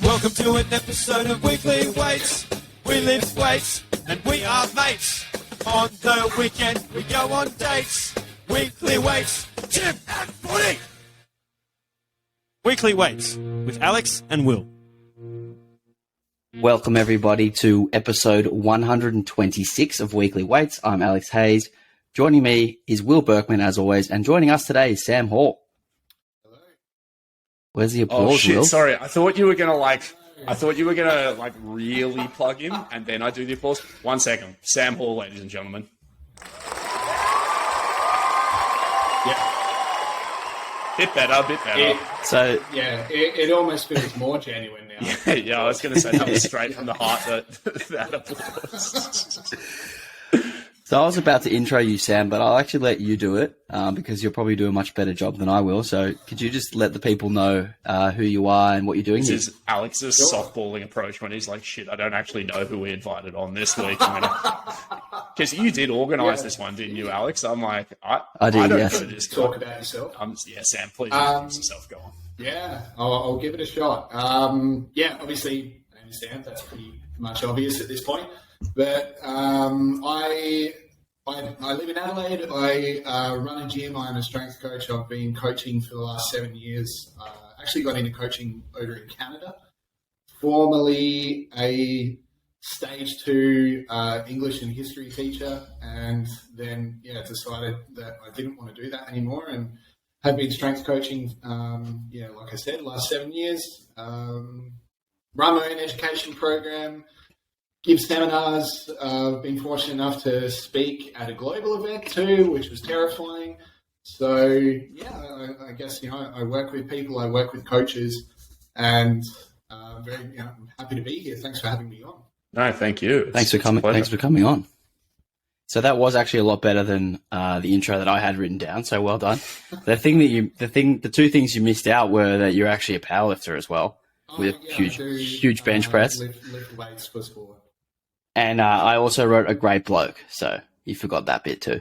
Welcome to an episode of Weekly Weights. We lift weights and we are mates. On the weekend we go on dates. Weekly Weights, gym and footy. Weekly Weights with Alex and Will. Welcome everybody to episode 126 of Weekly Weights. I'm Alex Hayes. Joining me is Will Berkman as always, and joining us today is Sam Hall. Hello. Where's the applause, Oh shit! Will? Sorry, I thought you were gonna really plug in, and then I do the applause. 1 second, Sam Hall, ladies and gentlemen. Yeah, bit better. It almost feels more genuine now. Yeah. I was gonna say that was straight from the heart. That applause. So I was about to intro you, Sam, but I'll actually let you do it because you'll probably do a much better job than I will. So could you just let the people know who you are and what you're doing? This is Alex's softballing approach when he's like, "Shit, I don't actually know who we invited on this week." Because you did organise this one, didn't you, Alex? I'm like, I did, don't yes. know this guy. Talk about yourself. Yeah, Sam, please introduce yourself. Go on. Yeah, I'll give it a shot. Obviously, my name is Sam. That's pretty much obvious at this point. But I live in Adelaide. I run a gym. I'm a strength coach. I've been coaching for the last 7 years. Actually got into coaching over in Canada. Formerly a stage 2 English and history teacher, and then decided that I didn't want to do that anymore, and have been strength coaching. Like I said, last 7 years. Run my own education program. Give seminars. I've been fortunate enough to speak at a global event too, which was terrifying. So I guess I work with people, I work with coaches, and I'm happy to be here. Thanks for having me on. No, thank you. Thanks for coming on. So that was actually a lot better than the intro that I had written down. So well done. The two things you missed out were that you're actually a powerlifter as well, with huge bench press. Lift weights for sport. And I also wrote a great bloke, so you forgot that bit too.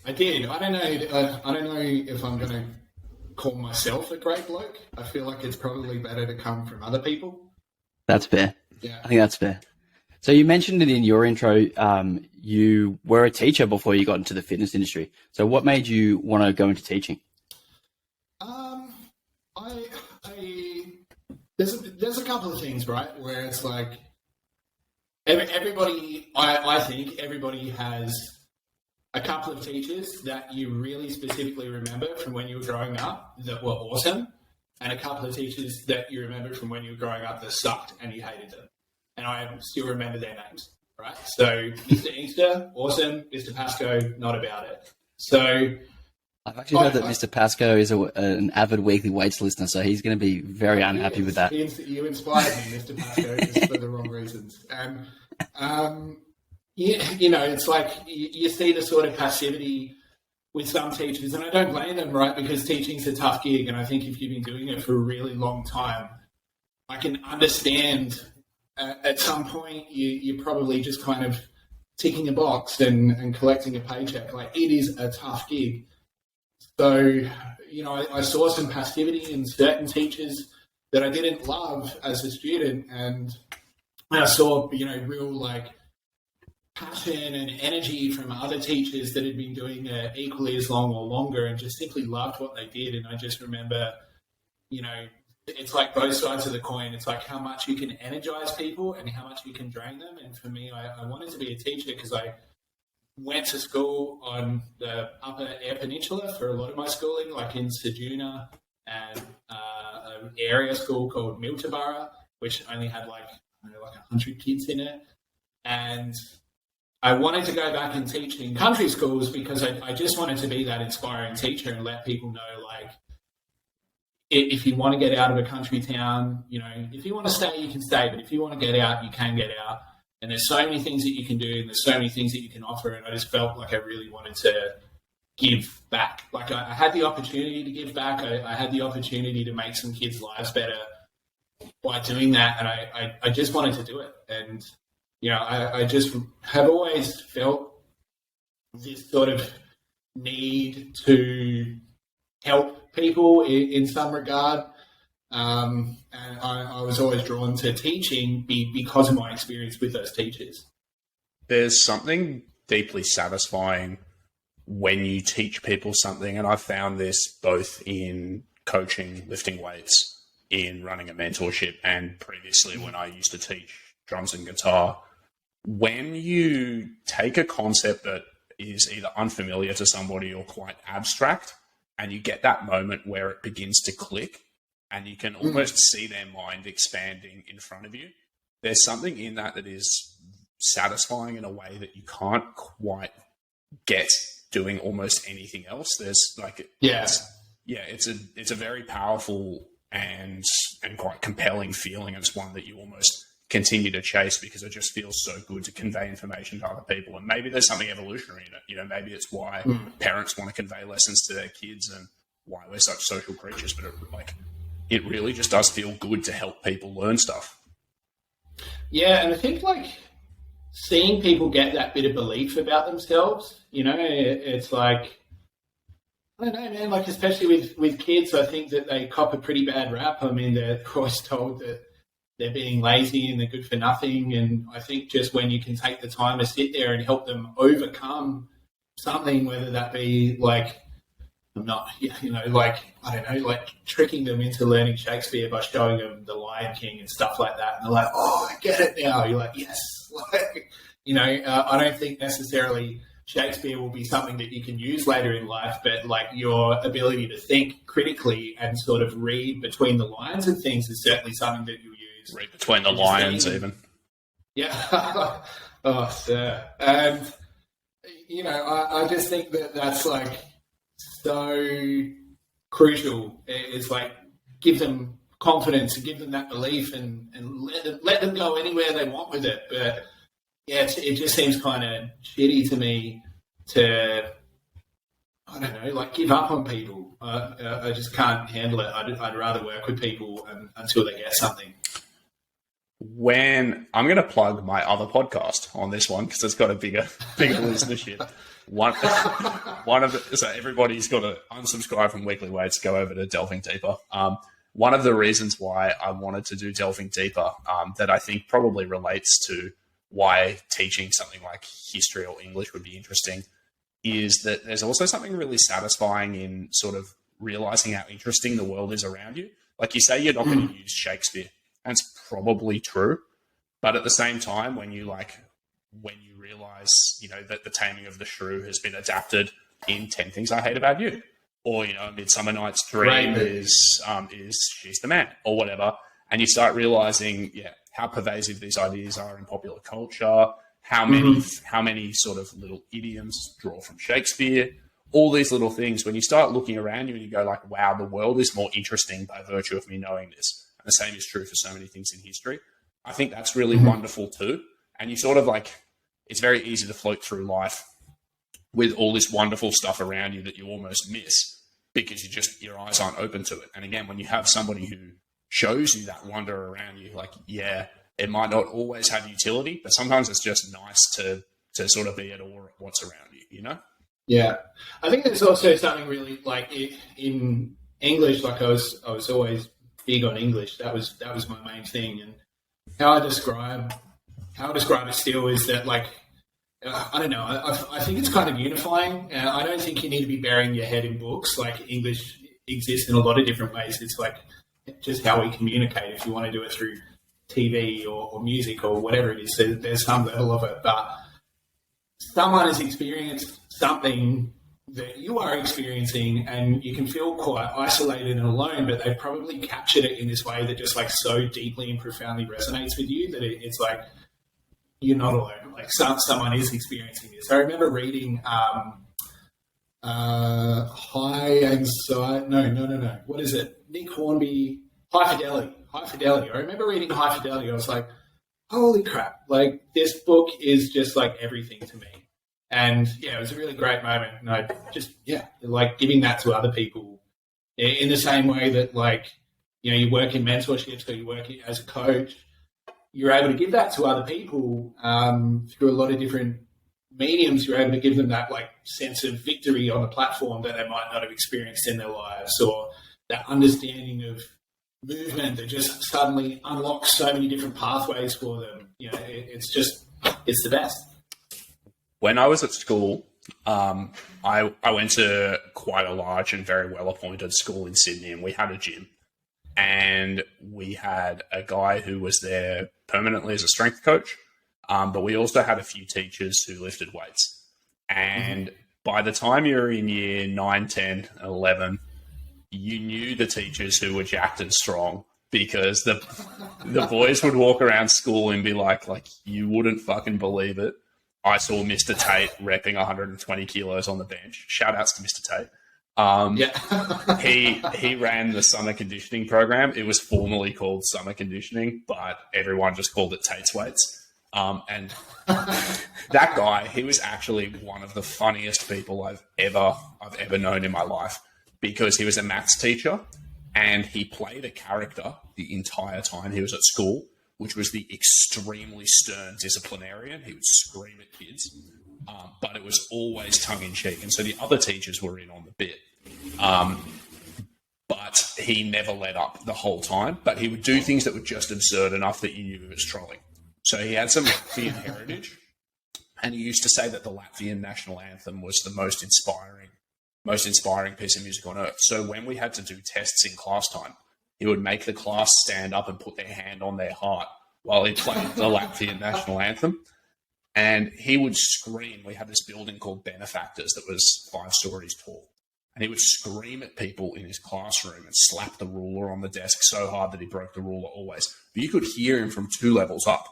I did. I don't know if I'm going to call myself a great bloke. I feel like it's probably better to come from other people. That's fair. Yeah, I think that's fair. So you mentioned it in your intro. You were a teacher before you got into the fitness industry. So what made you want to go into teaching? There's a couple of things, right, where it's like. Everybody, I think everybody has a couple of teachers that you really specifically remember from when you were growing up that were awesome, and a couple of teachers that you remember from when you were growing up that sucked and you hated them. And I still remember their names, right? So Mr. Easter, awesome. Mr. Pascoe, not about it. So I've actually heard that Mr. Pascoe is an avid Weekly Weights listener, so he's going to be very unhappy with that. You inspired me, Mr. Pascoe, just for the wrong reasons. And, it's like you see the sort of passivity with some teachers, and I don't blame them, right, because teaching's a tough gig, and I think if you've been doing it for a really long time, I can understand at some point you're probably just kind of ticking a box and collecting a paycheck. Like, it is a tough gig. So, I saw some passivity in certain teachers that I didn't love as a student, and I saw, real, like, passion and energy from other teachers that had been doing it equally as long or longer and just simply loved what they did. And I just remember, it's like both sides of the coin. It's like how much you can energize people and how much you can drain them. And for me, I wanted to be a teacher because I went to school on the Upper Eyre Peninsula for a lot of my schooling, like in Ceduna and an area school called Miltabara, which only had like 100 kids in it. And I wanted to go back and teach in country schools because I just wanted to be that inspiring teacher and let people know, like, if you want to get out of a country town, if you want to stay, you can stay. But if you want to get out, you can get out. And there's so many things that you can do, and there's so many things that you can offer. And I just felt like I really wanted to give back. Like, I had the opportunity to give back. I had the opportunity to make some kids' lives better by doing that. And I just wanted to do it. And, I just have always felt this sort of need to help people in some regard. And I was always drawn to teaching because of my experience with those teachers. There's something deeply satisfying when you teach people something, and I've found this both in coaching, lifting weights, in running a mentorship, and previously when I used to teach drums and guitar. When you take a concept that is either unfamiliar to somebody or quite abstract, and you get that moment where it begins to click, and you can almost see their mind expanding in front of you, there's something in that that is satisfying in a way that you can't quite get doing almost anything else. There's like, it's a very powerful and quite compelling feeling. It's one that you almost continue to chase because it just feels so good to convey information to other people. And maybe there's something evolutionary in it. You know, maybe it's why parents want to convey lessons to their kids and why we're such social creatures. But it really just does feel good to help people learn stuff. Yeah, and I think seeing people get that bit of belief about themselves, it's like, I don't know, man, especially with kids, I think that they cop a pretty bad rap. I mean, they're always told that they're being lazy and they're good for nothing. And I think just when you can take the time to sit there and help them overcome something, whether that be tricking them into learning Shakespeare by showing them The Lion King and stuff like that. And they're like, oh, I get it now. You're like, yes. I don't think necessarily Shakespeare will be something that you can use later in life, but your ability to think critically and sort of read between the lines and things is certainly something that you'll use. Read between the lines even. Yeah. Oh, sir. And, I just think that that's so crucial. It's give them confidence and give them that belief and let them go anywhere they want with it. But yeah, it just seems kind of shitty to me to, I don't know, give up on people. I just can't handle it. I'd rather work with people until they get something. When I'm going to plug my other podcast on this one because it's got a bigger listenership. So everybody's got to unsubscribe from Weekly Weights, go over to Delving Deeper. One of the reasons why I wanted to do Delving Deeper that I think probably relates to why teaching something like history or English would be interesting is that there's also something really satisfying in sort of realizing how interesting the world is around you. Like you say, you're not going to use Shakespeare. That's probably true. But at the same time, when you realize, that The Taming of the Shrew has been adapted in 10 Things I Hate About You, or, Midsummer Night's Dream is She's the Man, or whatever. And you start realizing, how pervasive these ideas are in popular culture, how many sort of little idioms draw from Shakespeare, all these little things. When you start looking around you and you go wow, the world is more interesting by virtue of me knowing this. And the same is true for so many things in history. I think that's really wonderful too. And you sort of it's very easy to float through life with all this wonderful stuff around you that you almost miss because your eyes aren't open to it. And again, when you have somebody who shows you that wonder around you, it might not always have utility, but sometimes it's just nice to sort of be at awe at what's around you, Yeah. I think there's also something really in English, I was always big on English. That was my main thing. And how I describe it still is that I don't know. I think it's kind of unifying. I don't think you need to be burying your head in books. English exists in a lot of different ways. It's just how we communicate. If you want to do it through TV or music or whatever it is, there's some level of it. But someone has experienced something that you are experiencing and you can feel quite isolated and alone, but they've probably captured it in this way that just so deeply and profoundly resonates with you that it's you're not alone. Someone is experiencing this. I remember reading High Anxiety. No. What is it? Nick Hornby, High Fidelity. I remember reading High Fidelity. I was like, holy crap. This book is just everything to me. And it was a really great moment. And I just, giving that to other people in the same way that you work in mentorships or you work as a coach, you're able to give that to other people through a lot of different mediums. You're able to give them that sense of victory on a platform that they might not have experienced in their lives, or that understanding of movement that just suddenly unlocks so many different pathways for them. You know, it's the best. When I was at school, I went to quite a large and very well-appointed school in Sydney, and we had a gym. And we had a guy who was there permanently as a strength coach, but we also had a few teachers who lifted weights. And by the time you were in year 9, 10, 11, you knew the teachers who were jacked and strong, because the boys would walk around school and be like, you wouldn't fucking believe it. I saw Mr. Tate repping 120 kilos on the bench. Shout outs to Mr. Tate. He ran the summer conditioning program. It was formerly called summer conditioning, but everyone just called it Tate's weights. And that guy, he was actually one of the funniest people I've ever known in my life, because he was a maths teacher and he played a character the entire time he was at school, which was the extremely stern disciplinarian. He would scream at kids, but it was always tongue-in-cheek. And so the other teachers were in on the bit. But he never let up the whole time. But he would do things that were just absurd enough that you knew he was trolling. So he had some Latvian heritage. And he used to say that the Latvian national anthem was the most inspiring piece of music on earth. So when we had to do tests in class time, he would make the class stand up and put their hand on their heart while he played the Latvian national anthem. And he would scream. We had this building called Benefactors that was 5 stories tall. And he would scream at people in his classroom and slap the ruler on the desk so hard that he broke the ruler always. But you could hear him from 2 levels up.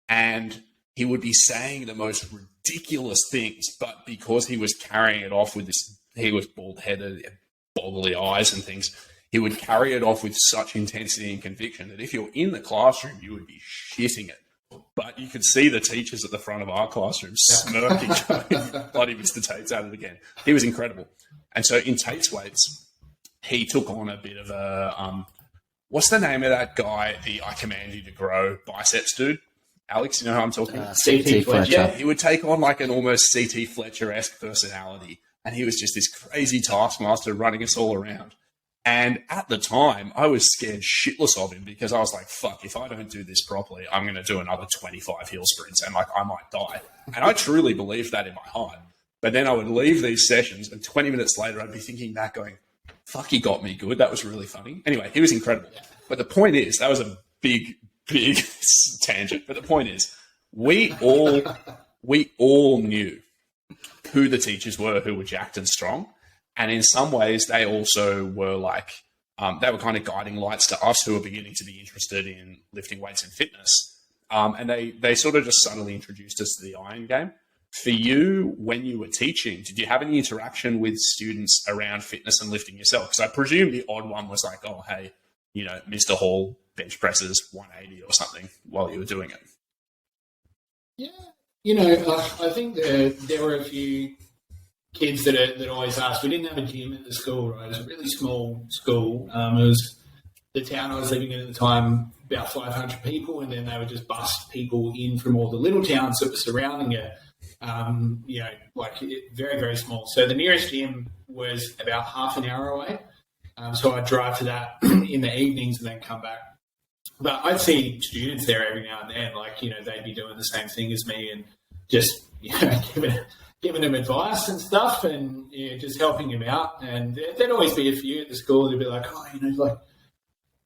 And he would be saying the most ridiculous things, but because he was carrying it off with this, he was bald-headed, boggly eyes and things, he would carry it off with such intensity and conviction that if you're in the classroom, you would be shitting it. But you could see the teachers at the front of our classroom smirking, going, bloody Mr. Tate's at it again. He was incredible. And so in Tate's weights, he took on a bit of a, what's the name of that guy, the I command you to grow biceps dude? Alex, you know who I'm talking about? CT Fletcher. Yeah, he would take on like an almost CT Fletcher-esque personality. And he was just this crazy taskmaster running us all around. And at the time, I was scared shitless of him, because I was like, fuck, if I don't do this properly, I'm going to do another 25 hill sprints and like I might die. And I truly believed that in my heart. But then I would leave these sessions and 20 minutes later, I'd be thinking back going, fuck, he got me good. That was really funny. Anyway, he was incredible. But the point is, that was a big tangent. But the point is, we all knew who the teachers were who were jacked and strong. And in some ways, they also were like, they were kind of guiding lights to us who were beginning to be interested in lifting weights and fitness. And they sort of just subtly introduced us to the iron game. For you, when you were teaching, did you have any interaction with students around fitness and lifting yourself? Because I presume the odd one was like, oh, hey, you know, Mr. Hall bench presses 180 or something while you were doing it. Yeah. You know, I think there were a few kids that always asked. We didn't have a gym at the school, right? It was a really small school. It was the town I was living in at the time, about 500 people, and then they would just bust people in from all the little towns that were surrounding it. You know, like very, very small. So the nearest gym was about half an hour away. So I'd drive to that in the evenings and then come back. But I'd see students there every now and then, like, you know, they'd be doing the same thing as me and just, you know, giving them advice and stuff, and you know, just helping them out. And there'd always be a few at the school that'd be like, oh, you know, like,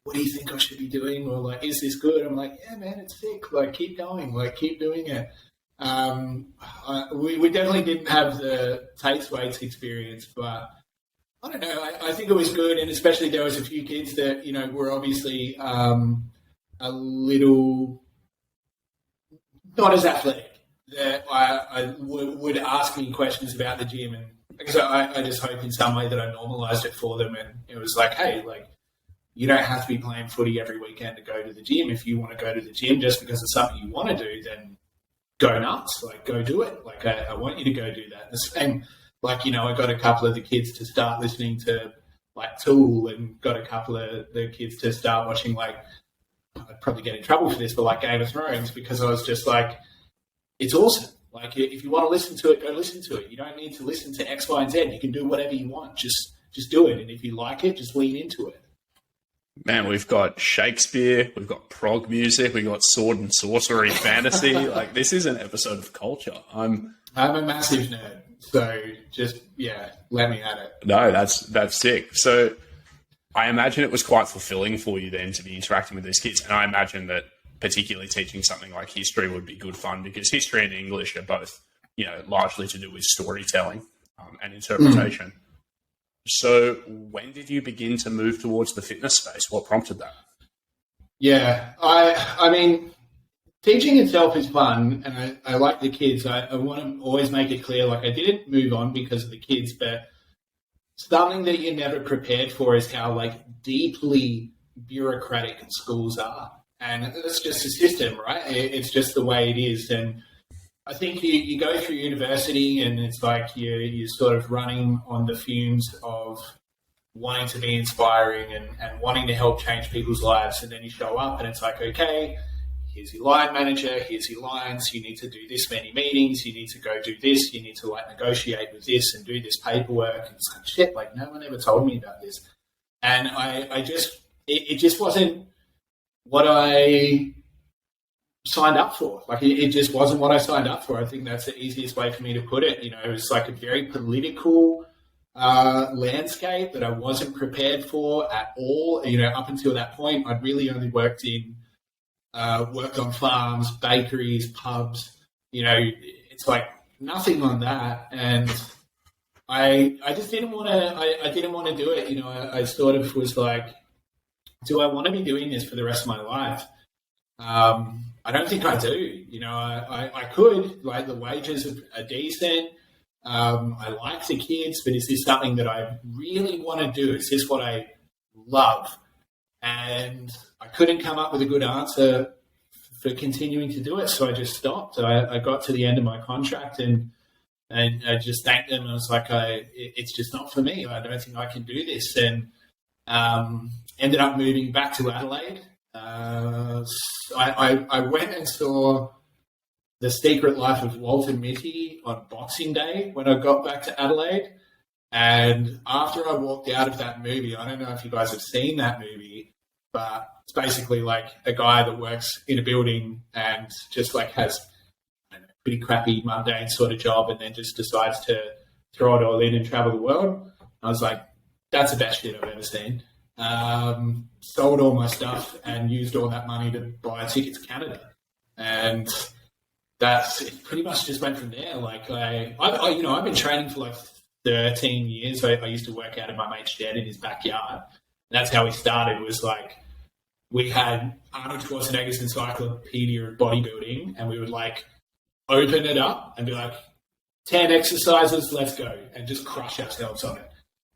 what do you think I should be doing? Or like, is this good? I'm like, yeah, man, it's sick. Like, keep going. Like, keep doing it. We definitely didn't have the Tate's weights experience, but I don't know. I think it was good, and especially there was a few kids that, you know, were obviously a little not as athletic. That I would ask me questions about the gym, and because I just hope in some way that I normalised it for them, and it was like, hey, like, you don't have to be playing footy every weekend to go to the gym. If you want to go to the gym just because it's something you want to do, then go nuts, like, go do it. Like, I want you to go do that. The same, like, you know, I got a couple of the kids to start listening to, like, Tool, and got a couple of the kids to start watching, like, I'd probably get in trouble for this, but like Game of Thrones, because I was just like, it's awesome. Like, if you want to listen to it, go listen to it. You don't need to listen to X, Y, and Z. You can do whatever you want. Just do it. And if you like it, just lean into it. Man, we've got Shakespeare, we've got prog music, we've got sword and sorcery fantasy. Like, this is an episode of culture. I'm a massive nerd, so just let me at it. No, that's sick. So I imagine it was quite fulfilling for you then to be interacting with these kids, and I imagine that particularly teaching something like history would be good fun because history and English are both, largely to do with storytelling and interpretation. So when did you begin to move towards the fitness space? What prompted that? Yeah, I mean, teaching itself is fun, and I like the kids. I want to always make it clear, like, I didn't move on because of the kids, but something that you're never prepared for is how, like, deeply bureaucratic schools are. And it's just a system, right? It's just the way it is. And I think you go through university and it's like you're sort of running on the fumes of wanting to be inspiring and wanting to help change people's lives. And then you show up and it's like, okay, here's your line manager, here's your lines, you need to do this many meetings, you need to go do this, you need to like negotiate with this and do this paperwork. And it's like, shit, like no one ever told me about this. And it just wasn't what I signed up for. Like it just wasn't what I signed up for. I think that's the easiest way for me to put it. It was like a very political landscape that I wasn't prepared for at all. Up until that point, I'd really only worked on farms, bakeries, pubs. It's like nothing on that. And I just didn't want to. I didn't want to do it. I sort of was like, do I want to be doing this for the rest of my life? I don't think I do. I could, like the wages are decent. I like the kids, but is this something that I really want to do? Is this what I love? And I couldn't come up with a good answer for continuing to do it. So I just stopped. I got to the end of my contract and I just thanked them. I was like, it's just not for me. I don't think I can do this. And ended up moving back to Adelaide. I went and saw The Secret Life of Walter Mitty on Boxing Day when I got back to Adelaide. And after I walked out of that movie, I don't know if you guys have seen that movie, but it's basically like a guy that works in a building and just like has a pretty crappy, mundane sort of job and then just decides to throw it all in and travel the world. I was like, that's the best shit I've ever seen. Sold all my stuff and used all that money to buy a ticket to Canada. And it pretty much just went from there. Like I've been training for like 13 years. I used to work out in my mate's shed in his backyard. And that's how we started. It was like we had Arnold Schwarzenegger's encyclopedia of bodybuilding and we would like open it up and be like, 10 exercises, let's go, and just crush ourselves on it.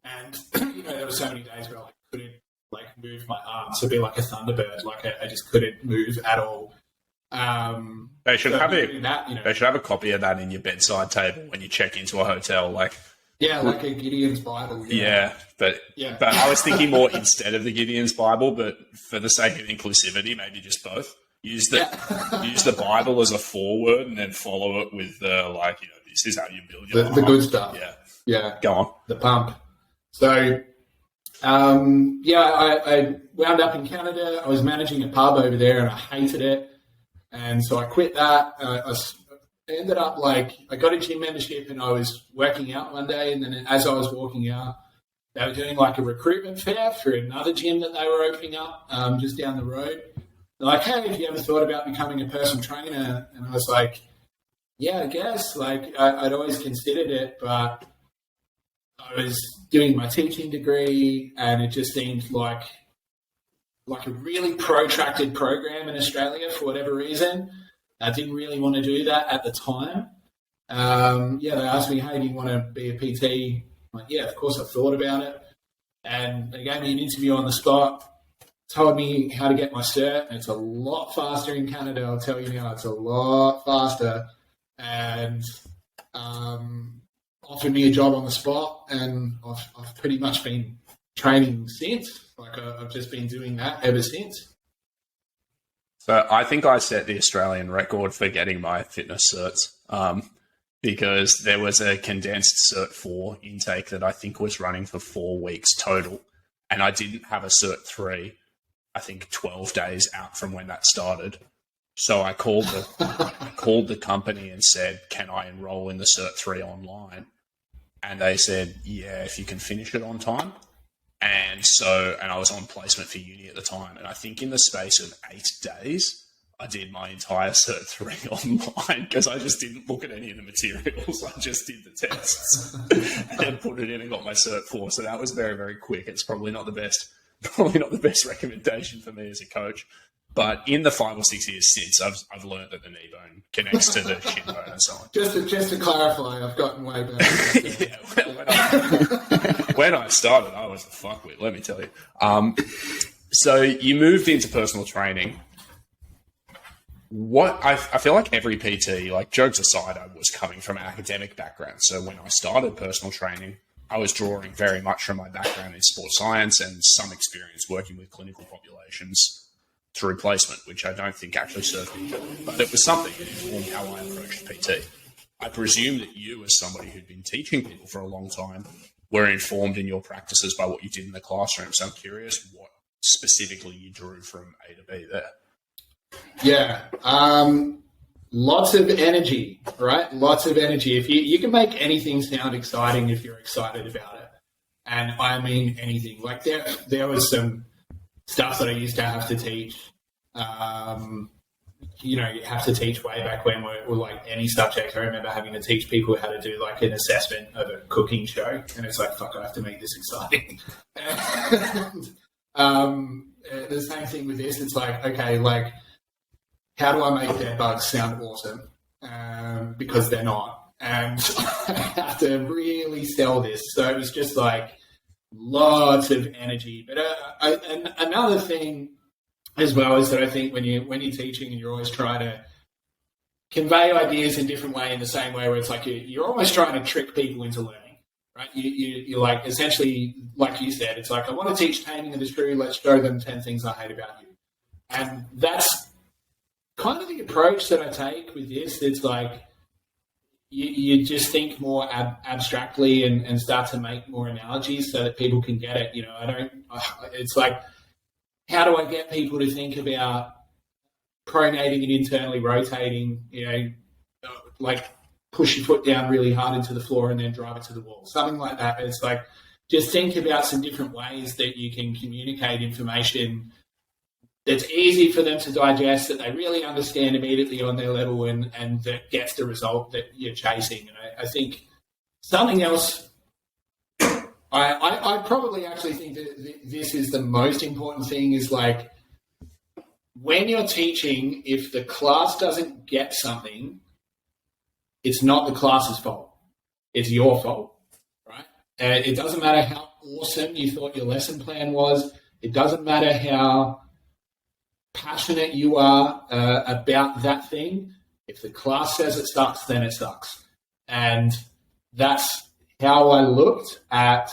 And there were so many days where I couldn't like move my arms to be like a thunderbird. Like I just couldn't move at all. They should have it. They should have a copy of that in your bedside table when you check into a hotel. Like like a Gideon's Bible. But I was thinking more instead of the Gideon's Bible, but for the sake of inclusivity, maybe just both. Use the Bible as a foreword and then follow it with this is how you build your the good stuff. Yeah. Go on. The pump. So, I wound up in Canada. I was managing a pub over there and I hated it. And so I quit that. I ended up I got a gym membership and I was working out one day. And then as I was walking out, they were doing like a recruitment fair for another gym that they were opening up just down the road. They're like, hey, have you ever thought about becoming a personal trainer? And I was like, yeah, I guess. Like I'd always considered it, but I was doing my teaching degree and it just seemed like a really protracted program in Australia for whatever reason. I didn't really want to do that at the time. They asked me, hey, do you want to be a PT? I'm like, yeah, of course I thought about it. And they gave me an interview on the spot, told me how to get my cert. And it's a lot faster in Canada, I'll tell you now. It's a lot faster. And offered me a job on the spot, and I've pretty much been training since. Like I've just been doing that ever since. So I think I set the Australian record for getting my fitness certs because there was a condensed Cert 4 intake that I think was running for 4 weeks total, and I didn't have a Cert 3. I think 12 days out from when that started. So I called the company and said, can I enroll in the Cert 3 online? And they said, yeah, if you can finish it on time. And I was on placement for uni at the time. And I think in the space of 8 days, I did my entire Cert 3 online because I just didn't look at any of the materials. I just did the tests and then put it in and got my Cert 4. So that was very, very quick. It's probably not the best recommendation for me as a coach. But in the 5 or 6 years since, I've learned that the knee bone connects to the shin bone and so on. Just to clarify, I've gotten way better. When I started, I was a fuckwit, let me tell you. So you moved into personal training. I feel like every PT, like jokes aside, I was coming from an academic background. So when I started personal training, I was drawing very much from my background in sports science and some experience working with clinical populations through placement, which I don't think actually served me, but it was something that informed how I approached PT. I presume that you, as somebody who'd been teaching people for a long time, were informed in your practices by what you did in the classroom. So I'm curious what specifically you drew from A to B there. Yeah. Lots of energy, right? Lots of energy. If you can make anything sound exciting if you're excited about it. And I mean anything. Like there was some stuff that I used to have to teach. You have to teach way back when we're like any subject. I remember having to teach people how to do like an assessment of a cooking show. And it's like, fuck, I have to make this exciting. And, the same thing with this. It's like, okay, like, how do I make dead bugs sound awesome? Because they're not. And I have to really sell this. So it was just like lots of energy. But and another thing as well is that I think when you're teaching and you're always trying to convey ideas in different way, in the same way where it's like you're almost trying to trick people into learning, right? You're like, essentially, like you said, it's like, I want to teach taming of the shrew. Let's show them 10 things I hate about you. And that's kind of the approach that I take with this. It's like you just think more abstractly and start to make more analogies so that people can get it. It's like, how do I get people to think about pronating and internally rotating, like push your foot down really hard into the floor and then drive it to the wall, something like that. It's like, just think about some different ways that you can communicate information that's easy for them to digest, that they really understand immediately on their level, and that gets the result that you're chasing. And I think something else, I probably actually think that this is the most important thing, is like, when you're teaching, if the class doesn't get something, it's not the class's fault. It's your fault, right? And it doesn't matter how awesome you thought your lesson plan was. It doesn't matter how passionate you are about that thing. If the class says it sucks, then it sucks. And that's how I looked at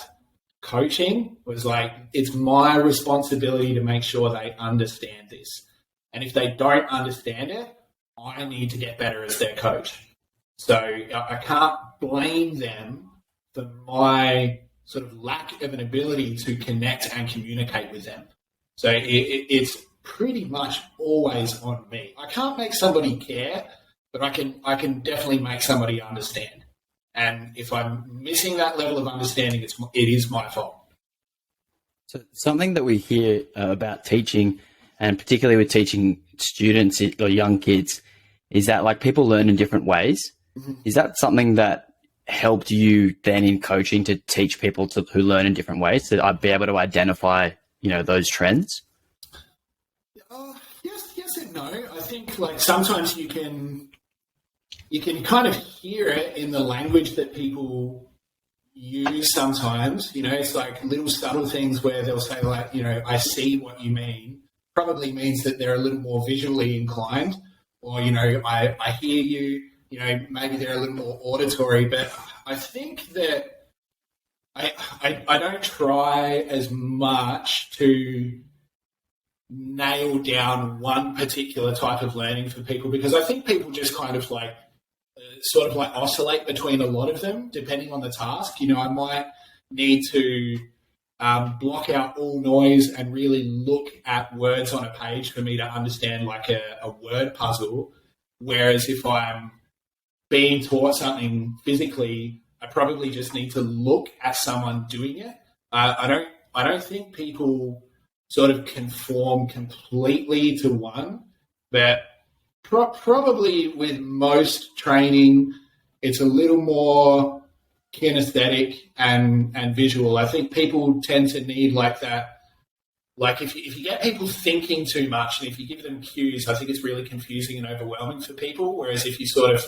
coaching, was like, it's my responsibility to make sure they understand this. And if they don't understand it, I need to get better as their coach. So I can't blame them for my sort of lack of an ability to connect and communicate with them. So it's pretty much always on me. I can't make somebody care, but I can definitely make somebody understand. And if I'm missing that level of understanding, it is my fault. So something that we hear about teaching, and particularly with teaching students or young kids, is that like people learn in different ways. Mm-hmm. Is that something that helped you then in coaching to teach people who learn in different ways, to be able to identify, those trends? Yes and no. I think like sometimes you can kind of hear it in the language that people use sometimes. It's like little subtle things where they'll say like, I see what you mean, probably means that they're a little more visually inclined, or, I hear you, maybe they're a little more auditory. But I think that I don't try as much to nail down one particular type of learning for people, because I think people just kind of like sort of like oscillate between a lot of them depending on the task. I might need to block out all noise and really look at words on a page for me to understand like a word puzzle. Whereas if I'm being taught something physically, I probably just need to look at someone doing it. I don't think people sort of conform completely to one, but probably with most training, it's a little more kinesthetic and visual. I think people tend to need like that. Like if you get people thinking too much and if you give them cues, I think it's really confusing and overwhelming for people. Whereas if you sort of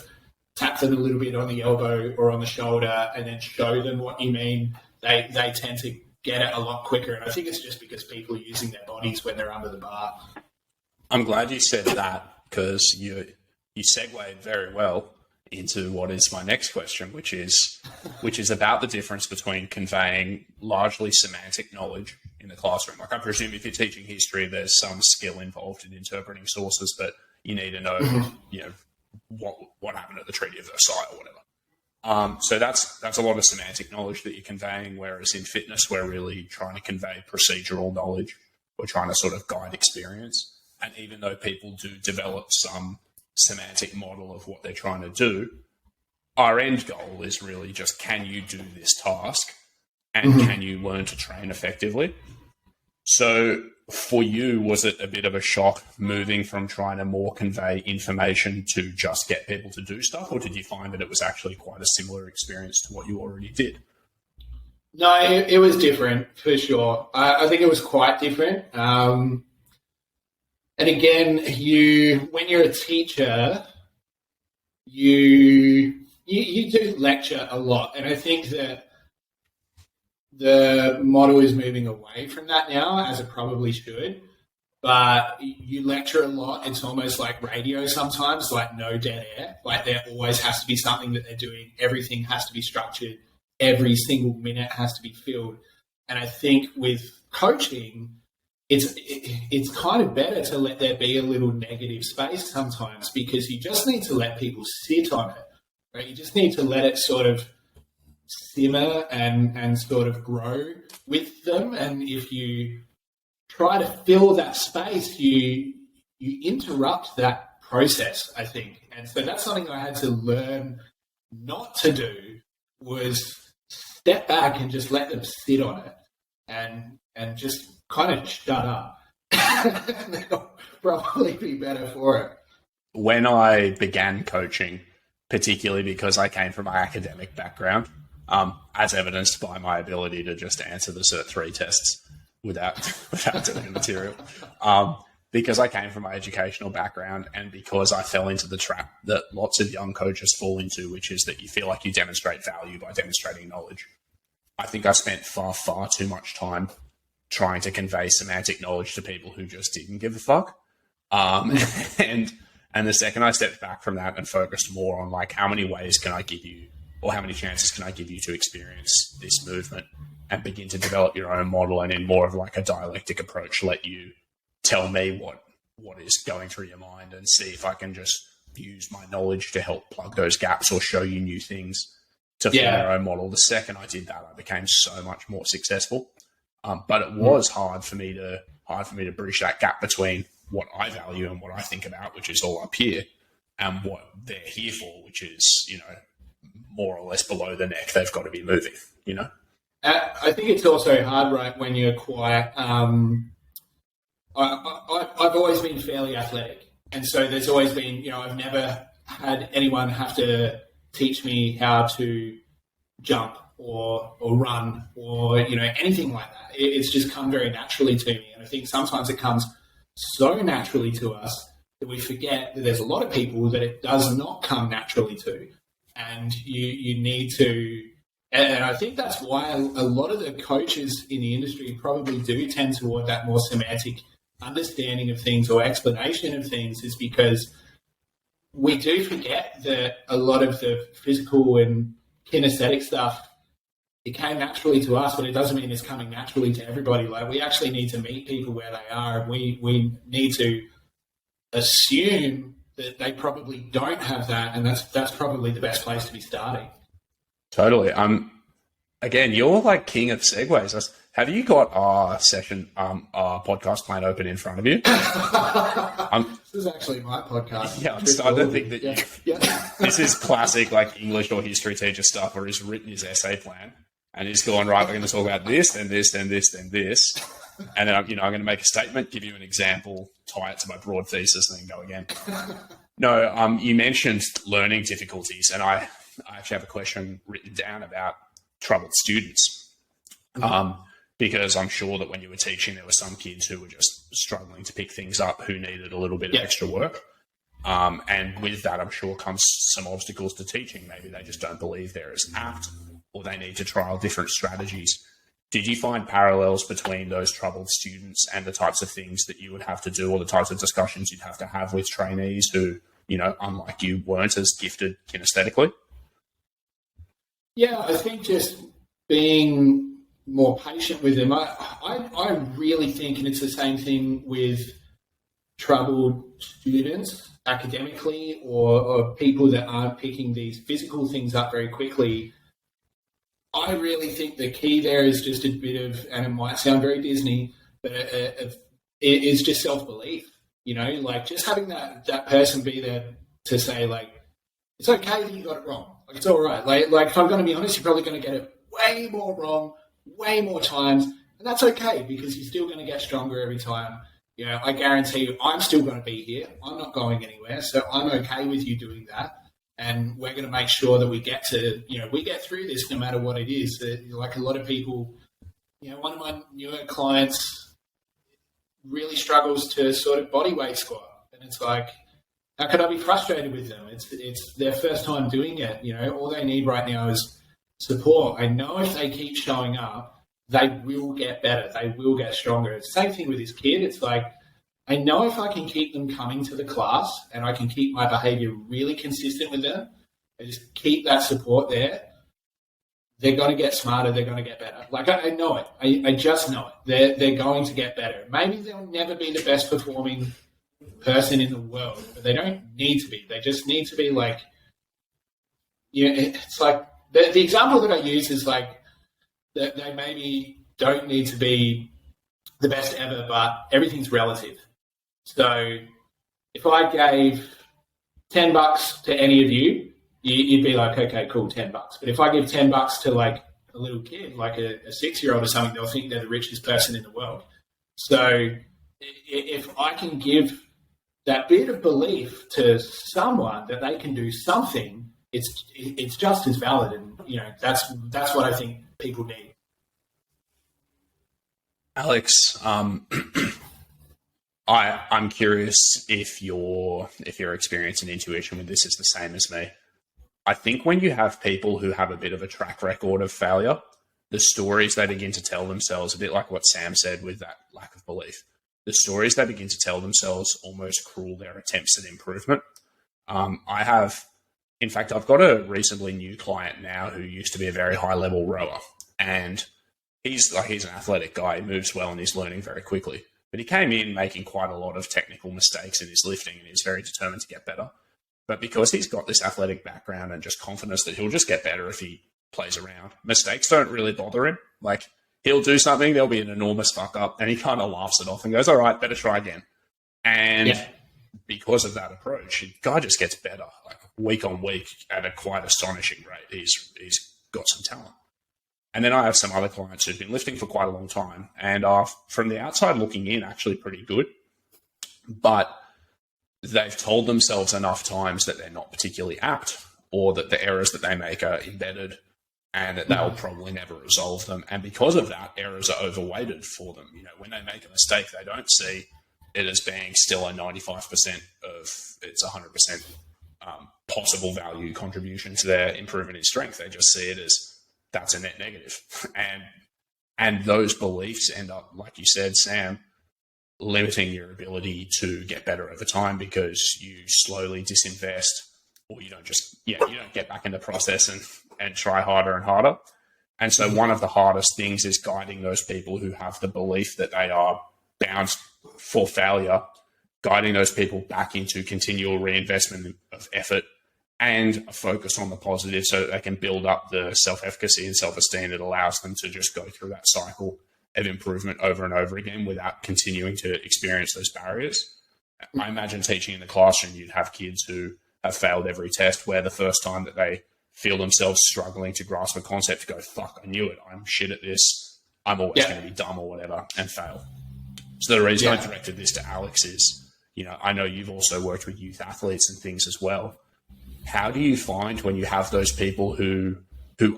tap them a little bit on the elbow or on the shoulder and then show them what you mean, they tend to get it a lot quicker. And I think it's just because people are using their bodies when they're under the bar. I'm glad you said that because you segued very well into what is my next question, which is about the difference between conveying largely semantic knowledge in the classroom. Like I presume if you're teaching history, there's some skill involved in interpreting sources, but you need to know, what happened at the Treaty of Versailles or whatever. So that's a lot of semantic knowledge that you're conveying, whereas in fitness, we're really trying to convey procedural knowledge. We're trying to sort of guide experience. And even though people do develop some semantic model of what they're trying to do, our end goal is really just, can you do this task and can you learn to train effectively? So for you, was it a bit of a shock moving from trying to more convey information to just get people to do stuff, or did you find that it was actually quite a similar experience to what you already did? No, it was different for sure. I think it was quite different. And again, when you're a teacher, you do lecture a lot, and I think that the model is moving away from that now, as it probably should. But you lecture a lot. It's almost like radio sometimes, like no dead air. Like there always has to be something that they're doing. Everything has to be structured. Every single minute has to be filled. And I think with coaching, it's kind of better to let there be a little negative space sometimes, because you just need to let people sit on it, right? You just need to let it sort of simmer and sort of grow with them. And if you try to fill that space, you interrupt that process, I think. And so that's something I had to learn not to do, was step back and just let them sit on it and just kind of shut up. They'll probably be better for it. When I began coaching, particularly because I came from my academic background, as evidenced by my ability to just answer the Cert 3 tests without doing the material, because I came from my educational background and because I fell into the trap that lots of young coaches fall into, which is that you feel like you demonstrate value by demonstrating knowledge. I think I spent far, far too much time trying to convey semantic knowledge to people who just didn't give a fuck. And the second I stepped back from that and focused more on like, how many ways can I give you, or how many chances can I give you to experience this movement, and begin to develop your own model, and in more of like a dialectic approach, let you tell me what is going through your mind, and see if I can just use my knowledge to help plug those gaps or show you new things to form your own model. The second I did that, I became so much more successful. But it was hard for me to bridge that gap between what I value and what I think about, which is all up here, and what they're here for, which is, more or less below the neck. They've got to be moving, I think it's also hard, right, when you're quite... I've always been fairly athletic. And so there's always been, I've never had anyone have to teach me how to jump or run or, anything like that. It's just come very naturally to me. And I think sometimes it comes so naturally to us that we forget that there's a lot of people that it does not come naturally to. And you need to... And I think that's why a lot of the coaches in the industry probably do tend toward that more semantic understanding of things or explanation of things, is because we do forget that a lot of the physical and kinesthetic stuff, it came naturally to us, but it doesn't mean it's coming naturally to everybody. Like, we actually need to meet people where they are, and we need to assume that they probably don't have that, and that's probably the best place to be starting. Totally. Again, you're like king of segues. Have you got our session, our podcast plan open in front of you? This is actually my podcast. Yeah, I'm starting to think that Yeah. this is classic like English or history teacher stuff where he's written his essay plan and he's going, right, we're going to talk about this, then this, then this, then this. And then I'm going to make a statement, give you an example, tie it to my broad thesis, and then go again. No, you mentioned learning difficulties, and I actually have a question written down about troubled students. Because I'm sure that when you were teaching, there were some kids who were just struggling to pick things up, who needed a little bit of extra work. And with that, I'm sure comes some obstacles to teaching. Maybe they just don't believe they're as apt, or they need to trial different strategies. Did you find parallels between those troubled students and the types of things that you would have to do, or the types of discussions you'd have to have with trainees who, unlike you, weren't as gifted kinesthetically? Yeah, I think just being more patient with them. I really think, and it's the same thing with troubled students academically, or people that aren't picking these physical things up very quickly. I really think the key there is just a bit of, and it might sound very Disney, but it is just self-belief. Like just having that person be there to say, like, it's okay that you got it wrong. Like, it's all right. Like if I'm going to be honest, you're probably going to get it way more wrong, way more times, and that's okay because you're still going to get stronger every time. I guarantee you, I'm still going to be here. I'm not going anywhere, so I'm okay with you doing that. And we're going to make sure that we get to, we get through this no matter what it is. Like a lot of people, one of my newer clients really struggles to sort of body weight squat, and it's like, how could I be frustrated with them? It's their first time doing it. All they need right now is support. I know if they keep showing up, they will get better. They will get stronger. It's the same thing with this kid. It's like, I know if I can keep them coming to the class and I can keep my behavior really consistent with them and just keep that support there, they're going to get smarter. They're going to get better. Like, I know it. I just know it. They're going to get better. Maybe they'll never be the best performing person in the world, but they don't need to be. They just need to be like, it's like, the example that I use is like that they maybe don't need to be the best ever, but everything's relative. So if I gave $10 to any of you, you'd be like, okay, cool, $10. But if I give $10 to like a little kid, like a 6-year-old or something, they'll think they're the richest person in the world. So if I can give that bit of belief to someone that they can do something, it's just as valid, and that's what I think people need. Alex, I'm curious if your experience and intuition with this is the same as me. I think when you have people who have a bit of a track record of failure, the stories they begin to tell themselves, a bit like what Sam said with that lack of belief, the stories they begin to tell themselves almost cruel their attempts at improvement. In fact, I've got a reasonably new client now who used to be a very high-level rower, and he's an athletic guy. He moves well and he's learning very quickly. But he came in making quite a lot of technical mistakes in his lifting, and he's very determined to get better. But because he's got this athletic background and just confidence that he'll just get better if he plays around, mistakes don't really bother him. Like, he'll do something, there'll be an enormous fuck up, and he kind of laughs it off and goes, all right, better try again. And because of that approach, the guy just gets better, like week on week at a quite astonishing rate. He's got some talent. And then I have some other clients who've been lifting for quite a long time and are, from the outside looking in, actually pretty good. But they've told themselves enough times that they're not particularly apt, or that the errors that they make are embedded and that they'll probably never resolve them. And because of that, errors are overweighted for them. When they make a mistake, they don't see it as being still a 95% of its 100% possible value contribution to their improvement in strength. They just see it as that's a net negative. And those beliefs end up, like you said, Sam, limiting your ability to get better over time because you slowly disinvest, or you don't get back in the process and try harder and harder. And so one of the hardest things is guiding those people who have the belief that they are bound for failure, guiding those people back into continual reinvestment of effort and a focus on the positive so that they can build up the self-efficacy and self-esteem that allows them to just go through that cycle of improvement over and over again without continuing to experience those barriers. I imagine teaching in the classroom, you'd have kids who have failed every test where the first time that they feel themselves struggling to grasp a concept, go, fuck, I knew it. I'm shit at this. I'm always going to be dumb or whatever, and fail. So the reason I directed this to Alex is, I know you've also worked with youth athletes and things as well. How do you find when you have those people who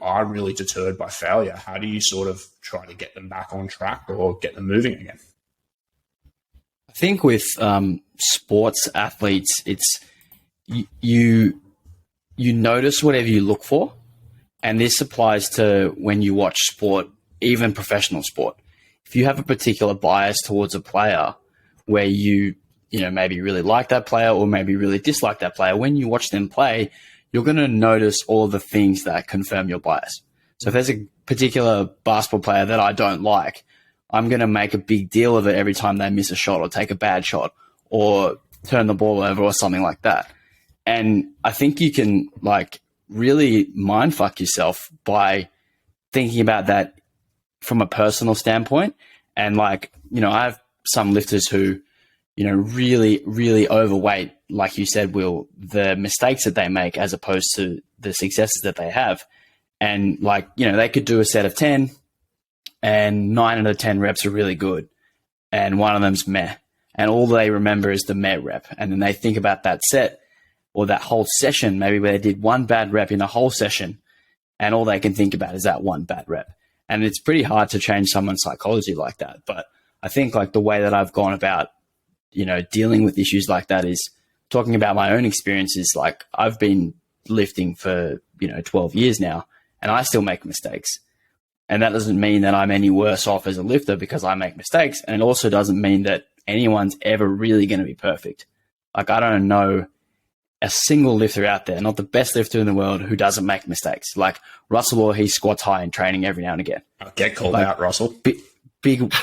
are really deterred by failure, how do you sort of try to get them back on track or get them moving again? I think with sports athletes, it's you notice whatever you look for, and this applies to when you watch sport, even professional sport. If you have a particular bias towards a player where you maybe really like that player or maybe really dislike that player, when you watch them play, you're going to notice all of the things that confirm your bias. So if there's a particular basketball player that I don't like, I'm going to make a big deal of it every time they miss a shot or take a bad shot or turn the ball over or something like that. And I think you can really mindfuck yourself by thinking about that from a personal standpoint. And I have some lifters who, really, really overweight, like you said, Will, the mistakes that they make as opposed to the successes that they have. And they could do a set of 10 and 9 out of 10 reps are really good. And one of them's meh. And all they remember is the meh rep. And then they think about that set or that whole session, maybe where they did one bad rep in a whole session. And all they can think about is that one bad rep. And it's pretty hard to change someone's psychology like that. But I think the way that I've gone about, dealing with issues like that is talking about my own experiences. I've been lifting for, 12 years now, and I still make mistakes. And that doesn't mean that I'm any worse off as a lifter because I make mistakes. And it also doesn't mean that anyone's ever really going to be perfect. I don't know a single lifter out there, not the best lifter in the world, who doesn't make mistakes. Russell, or he squats high in training every now and again. I'll get called out, Russell. Big whoop.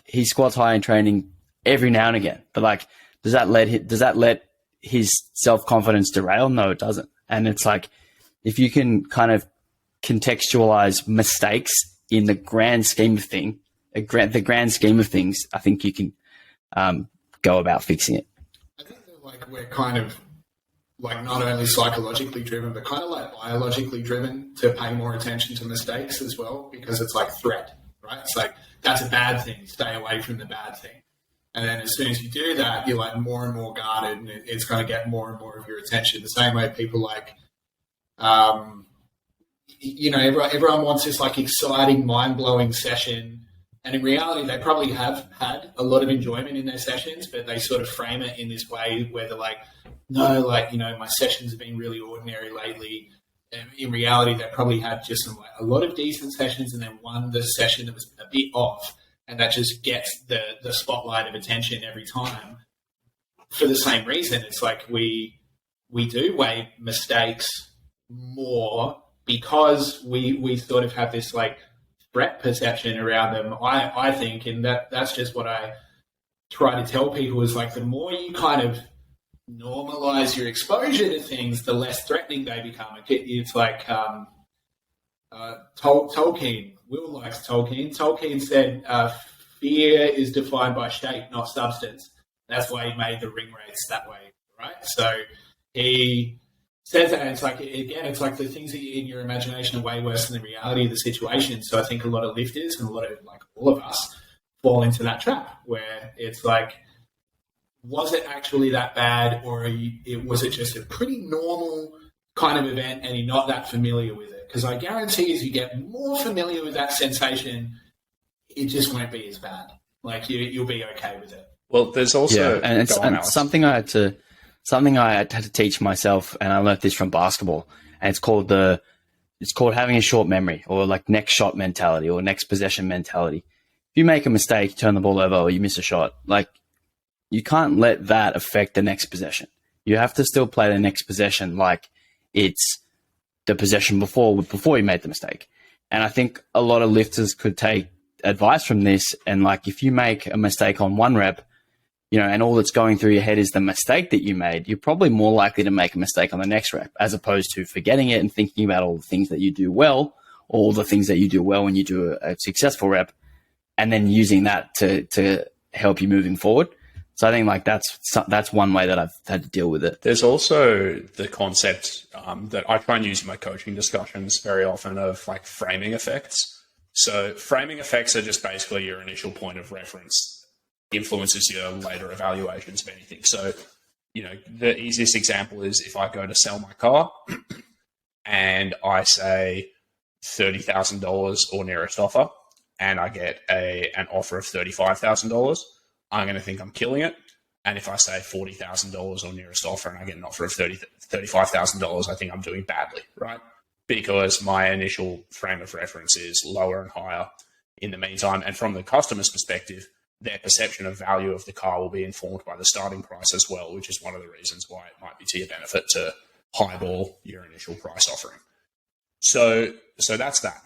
He squats high in training every now and again. But does that let his self-confidence derail? No, it doesn't. And it's if you can kind of contextualize mistakes in the grand scheme of things, I think you can go about fixing it. I think that we're kind of not only psychologically driven, but kind of biologically driven to pay more attention to mistakes as well, because it's threat, right? It's that's a bad thing. Stay away from the bad thing. And then as soon as you do that, you're more and more guarded, and it's going to get more and more of your attention. The same way people everyone wants this exciting, mind-blowing session. And in reality, they probably have had a lot of enjoyment in their sessions, but they sort of frame it in this way where they're no, my sessions have been really ordinary lately. And in reality, they probably had just a lot of decent sessions, and then the session that was a bit off, and that just gets the spotlight of attention every time. For the same reason, it's we do weigh mistakes more because we sort of have this threat perception around them, I think, and that's just what I try to tell people is the more you kind of normalize your exposure to things, the less threatening they become. It's Tolkien. Will likes Tolkien. Tolkien said fear is defined by shape, not substance. That's why he made the ring race that way, right? So he says that, and it's the things that in your imagination are way worse than the reality of the situation. So I think a lot of lifters and a lot of all of us fall into that trap where it's was it actually that bad, or was it just a pretty normal kind of event and you're not that familiar with it? Because I guarantee as you get more familiar with that sensation, it just won't be as bad. You'll be okay with it. Well, there's also and something I had to teach myself, and I learned this from basketball, and it's called having a short memory, or next shot mentality, or next possession mentality. If you make a mistake, turn the ball over, or you miss a shot, you can't let that affect the next possession. You have to still play the next possession like it's the possession before you made the mistake. And I think a lot of lifters could take advice from this, and if you make a mistake on one rep, and all that's going through your head is the mistake that you made, you're probably more likely to make a mistake on the next rep, as opposed to forgetting it and thinking about all the things that you do well, all the things that you do well when you do a successful rep, and then using that to help you moving forward. So I think like that's one way that I've had to deal with it. There's also the concept that I try and use in my coaching discussions very often of like framing effects. So framing effects are just basically your initial point of reference influences your later evaluations of anything. So, the easiest example is if I go to sell my car and I say $30,000 or nearest offer, and I get an offer of $35,000, I'm going to think I'm killing it. And if I say $40,000 or nearest offer and I get an offer of $35,000, I think I'm doing badly, right? Because my initial frame of reference is lower and higher in the meantime. And from the customer's perspective, their perception of value of the car will be informed by the starting price as well, which is one of the reasons why it might be to your benefit to highball your initial price offering. So that's that.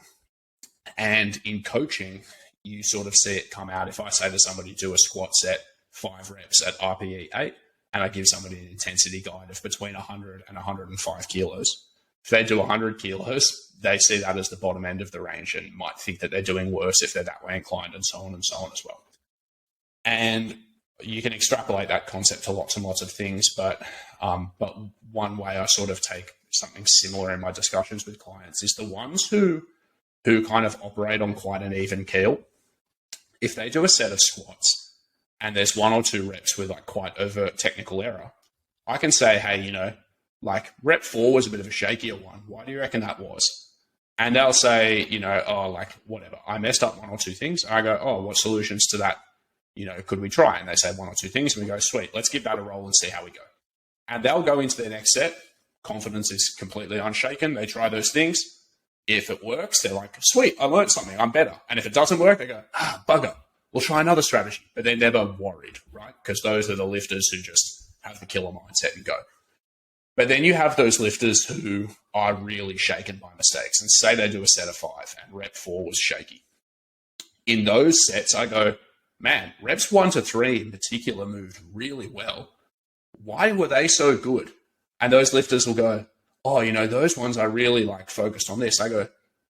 And in coaching, you sort of see it come out. If I say to somebody, do a squat set, 5 reps at RPE 8, and I give somebody an intensity guide of between 100 and 105 kilos, if they do 100 kilos, they see that as the bottom end of the range and might think that they're doing worse if they're that way inclined, and so on as well. And you can extrapolate that concept to lots and lots of things, but one way I sort of take something similar in my discussions with clients is the ones who kind of operate on quite an even keel. If they do a set of squats and there's 1 or 2 reps with like quite overt technical error, I can say, hey, like rep 4 was a bit of a shakier one. Why do you reckon that was? And they'll say, oh, like whatever. I messed up 1 or 2 things. I go, oh, what solutions to that, could we try? And they say 1 or 2 things and we go, sweet, let's give that a roll and see how we go. And they'll go into their next set. Confidence is completely unshaken. They try those things. If it works, they're like, sweet, I learned something. I'm better. And if it doesn't work, they go, bugger. We'll try another strategy. But they're never worried, right? Because those are the lifters who just have the killer mindset and go. But then you have those lifters who are really shaken by mistakes and say they do a set of 5 and rep 4 was shaky. In those sets, I go, man, reps 1 to 3 in particular moved really well. Why were they so good? And those lifters will go, oh, those ones I really like focused on this. I go,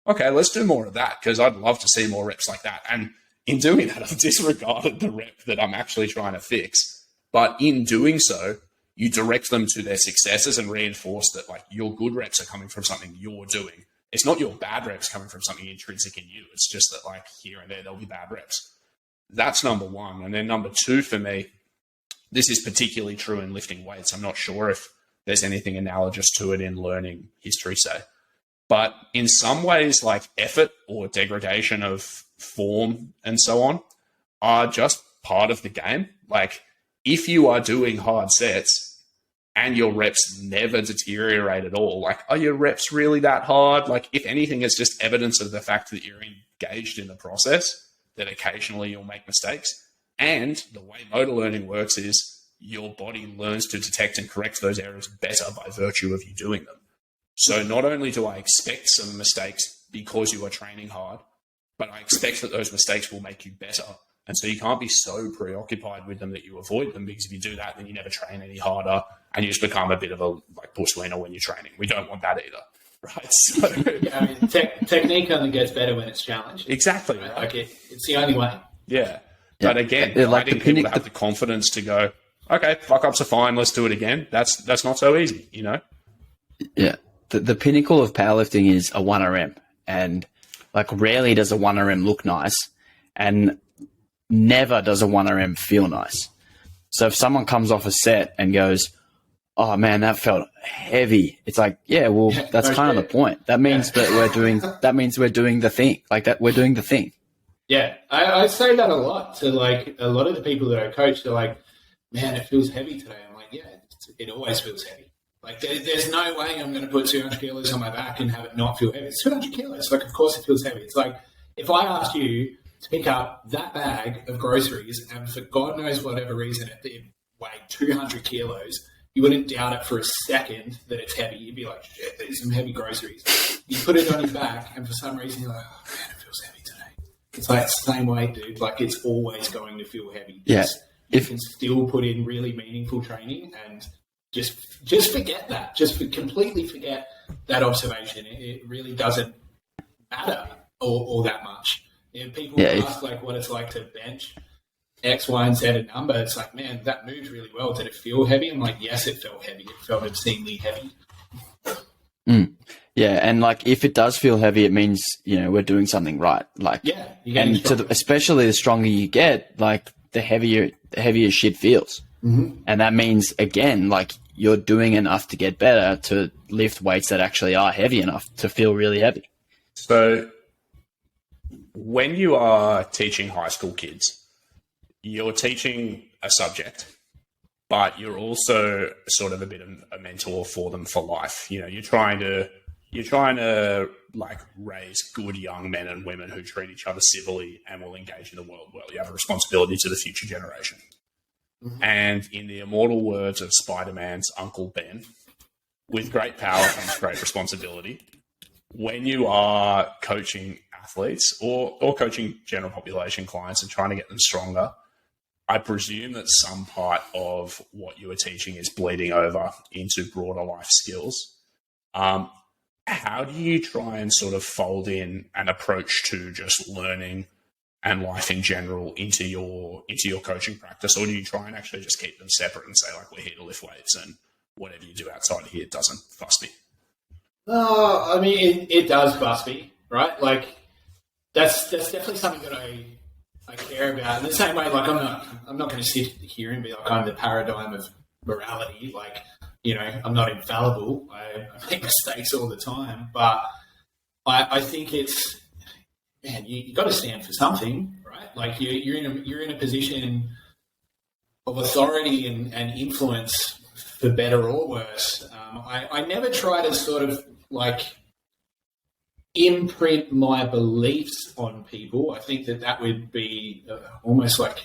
okay, let's do more of that because I'd love to see more reps like that. And in doing that, I've disregarded the rep that I'm actually trying to fix. But in doing so, you direct them to their successes and reinforce that like your good reps are coming from something you're doing. It's not your bad reps coming from something intrinsic in you. It's just that like here and there, there'll be bad reps. That's number 1. And then number 2 for me, this is particularly true in lifting weights. I'm not sure if there's anything analogous to it in learning history, say. But in some ways, like effort or degradation of form and so on are just part of the game. Like if you are doing hard sets and your reps never deteriorate at all, like are your reps really that hard? Like if anything, it's just evidence of the fact that you're engaged in the process, that occasionally you'll make mistakes. And the way motor learning works is your body learns to detect and correct those errors better by virtue of you doing them. So not only do I expect some mistakes because you are training hard, but I expect that those mistakes will make you better. And so you can't be so preoccupied with them that you avoid them, because if you do that, then you never train any harder and you just become a bit of a like push wiener when you're training. We don't want that either. Right. So, yeah, I mean, technique only gets better when it's challenged. Exactly. Right? Like it's the only way. Yeah. But again, like getting people to have the confidence to go, okay, fuck ups are fine, let's do it again. That's not so easy, Yeah. The pinnacle of powerlifting is a 1RM, and like rarely does a 1RM look nice, and never does a 1RM feel nice. So if someone comes off a set and goes, oh man, that felt heavy, it's like, that's kind of the point. That means that we're doing the thing. Like that, we're doing the thing. Yeah, I say that a lot to like a lot of the people that I coach. They're like, man, it feels heavy today. I'm like, yeah, it always feels heavy. Like there's no way I'm going to put 200 kilos on my back and have it not feel heavy. It's 200 kilos. Like, of course it feels heavy. It's like if I asked you to pick up that bag of groceries and for God knows whatever reason it weighed 200 kilos, you wouldn't doubt it for a second that it's heavy. You'd be like, shit, there's some heavy groceries. You put it on your back and for some reason you're like, oh man, it feels heavy today. It's like it's the same way, dude. Like it's always going to feel heavy. Yeah. You can still put in really meaningful training and just forget that. Just completely forget that observation. It really doesn't matter all that much. People Yeah, ask like what it's like to bench X, Y, and Z a number. It's like, man, that moved really well. Did it feel heavy? I'm like, yes, it felt heavy. It felt obscenely heavy. Yeah, and like if it does feel heavy, it means we're doing something right. Like, Yeah, you're getting and stronger. especially the stronger you get, like the heavier shit feels, and that means again, like you're doing enough to get better to lift weights that actually are heavy enough to feel really heavy. So when you are teaching high school kids, you're teaching a subject, but you're also sort of a bit of a mentor for them for life. You're trying to like raise good young men and women who treat each other civilly and will engage in the world well. You have a responsibility to the future generation. And in the immortal words of Spider-Man's Uncle Ben, with great power comes great responsibility. When you are coaching athletes or coaching general population clients and trying to get them stronger, I presume that some part of what you are teaching is bleeding over into broader life skills. How do you try and sort of fold in an approach to just learning and life in general into your coaching practice, or do you try and actually just keep them separate and say, like, we're here to lift weights and whatever you do outside of here doesn't fuss me? I mean, it does fuss me, right? Like, that's definitely something that I care about. In the same way, like, I'm not going to sit here and be like, I'm the paradigm of morality. Like, I'm not infallible. I make mistakes all the time, but I think it's, man, you got to stand for something, right? Like you're in a position of authority and influence, for better or worse. I never try to sort of like imprint my beliefs on people. I think that would be almost like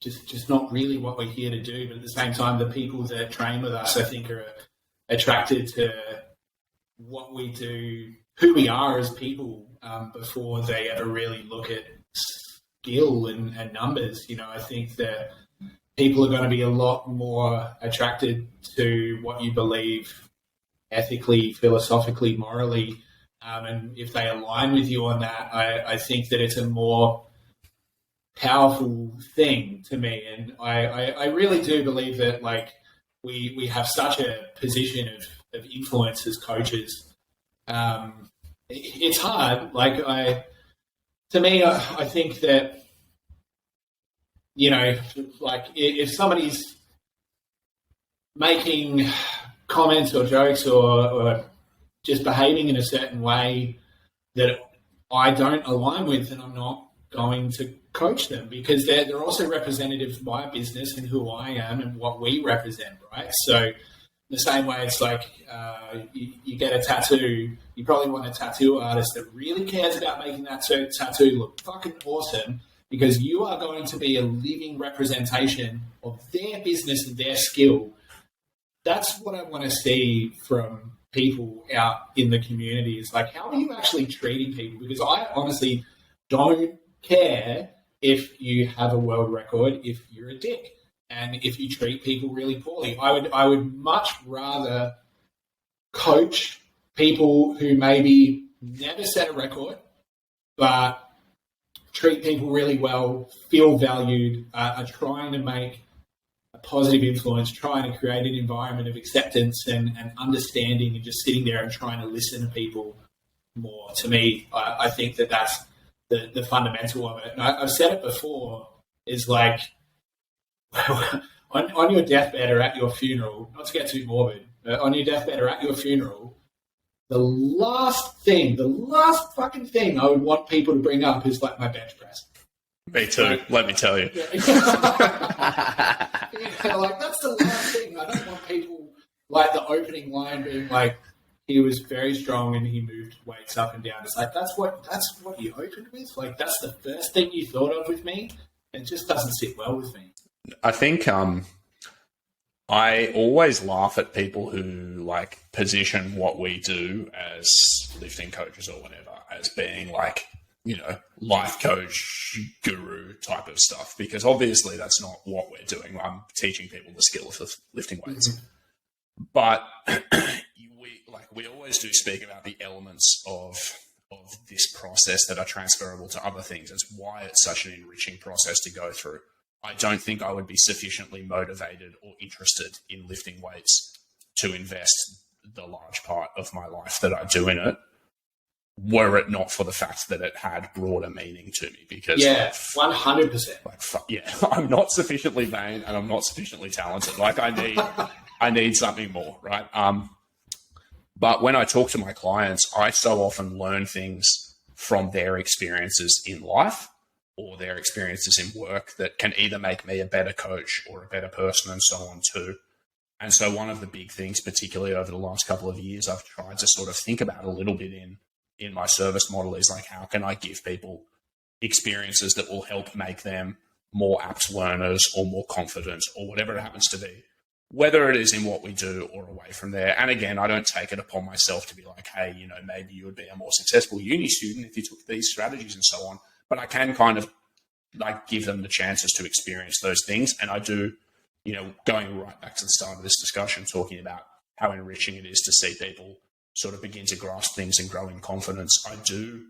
just not really what we're here to do. But at the same time, the people that train with us, I think, are attracted to what we do, who we are as people, before they ever really look at skill and numbers. I think that people are going to be a lot more attracted to what you believe ethically, philosophically, morally. And if they align with you on that, I think that it's a more powerful thing to me. And I really do believe that, like, we have such a position of influence as coaches. It's hard. Like, I think that, like if somebody's making comments or jokes or just behaving in a certain way that I don't align with, then I'm not going to coach them, because they're also representative of my business and who I am and what we represent, right? So the same way, it's like you get a tattoo, you probably want a tattoo artist that really cares about making that tattoo look fucking awesome, because you are going to be a living representation of their business and their skill. That's what I want to see from people out in the community, is like, how are you actually treating people? Because I honestly don't care if you have a world record, if you're a dick, and if you treat people really poorly. I would much rather coach people who maybe never set a record, but treat people really well, feel valued, are trying to make a positive influence, trying to create an environment of acceptance and understanding, and just sitting there and trying to listen to people more. To me, I think that's the fundamental of it. And I've said it before, is like, on your deathbed or at your funeral, not to get too morbid, on your deathbed or at your funeral, the last fucking thing I would want people to bring up is like my bench press. Me too, let me tell you. Like, that's the last thing. I don't want people, like, the opening line being like, he was very strong and he moved weights up and down. It's like, that's what you opened with? Like, that's the first thing you thought of with me? It just doesn't sit well with me. I think I always laugh at people who, like, position what we do as lifting coaches or whatever as being like, life coach, guru type of stuff, because obviously that's not what we're doing. I'm teaching people the skill of lifting weights. Mm-hmm. But we always do speak about the elements of this process that are transferable to other things. It's why it's such an enriching process to go through. I don't think I would be sufficiently motivated or interested in lifting weights to invest the large part of my life that I do in it, were it not for the fact that it had broader meaning to me. Because 100%. I'm not sufficiently vain and I'm not sufficiently talented. Like I need something more, right? But when I talk to my clients, I so often learn things from their experiences in life or their experiences in work that can either make me a better coach or a better person and so on too. And so one of the big things, particularly over the last couple of years, I've tried to sort of think about a little bit in my service model is like, how can I give people experiences that will help make them more apt learners or more confident or whatever it happens to be, whether it is in what we do or away from there. And again, I don't take it upon myself to be like, hey, maybe you would be a more successful uni student if you took these strategies and so on. But I can kind of like give them the chances to experience those things. And I do, going right back to the start of this discussion, talking about how enriching it is to see people sort of begin to grasp things and grow in confidence. I do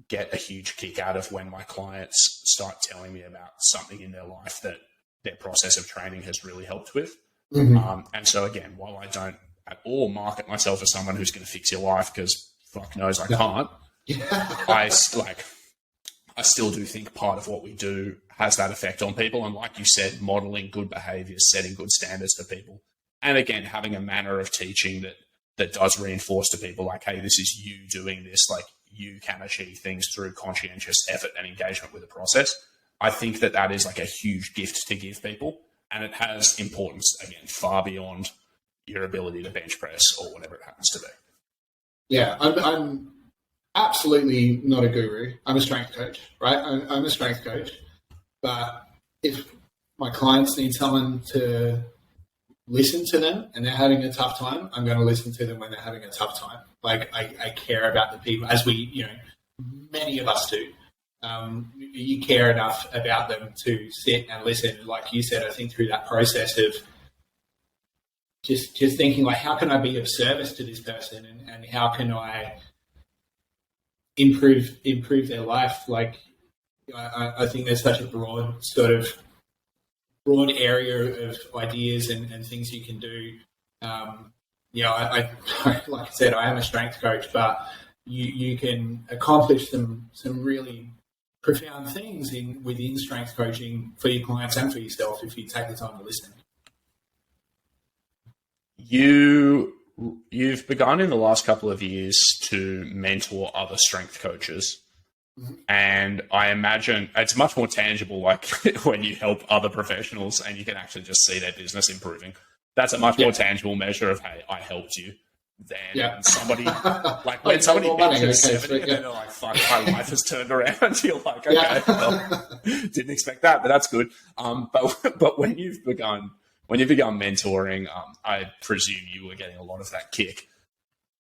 get a huge kick out of when my clients start telling me about something in their life that their process of training has really helped with. Mm-hmm. And so again, while I don't at all market myself as someone who's going to fix your life, because fuck knows I can't, I still do think part of what we do has that effect on people. And like you said, modeling good behaviors, setting good standards for people. And again, having a manner of teaching that does reinforce to people like, hey, this is you doing this, like you can achieve things through conscientious effort and engagement with the process. I think that is like a huge gift to give people. And it has importance, again, far beyond your ability to bench press or whatever it happens to be. Yeah, I'm absolutely not a guru. I'm a strength coach, right? I'm a strength coach. But if my clients need someone to listen to them and they're having a tough time, I'm going to listen to them when they're having a tough time. Like I care about the people, as many of us do. You care enough about them to sit and listen. Like you said, I think through that process of just thinking like, how can I be of service to this person and how can I improve their life? Like, I think there's such a broad area of ideas and things you can do. I like I said, I am a strength coach, but you can accomplish some really profound things within strength coaching for your clients and for yourself if you take the time to listen. You've begun in the last couple of years to mentor other strength coaches. Mm-hmm. And I imagine it's much more tangible, like when you help other professionals and you can actually just see their business improving. That's a much more tangible measure of, hey, I helped you. Than somebody, like when somebody hits 70 and they're like, fuck, my life has turned around. You're like, okay, well, didn't expect that, but that's good. But when you've begun mentoring, I presume you were getting a lot of that kick.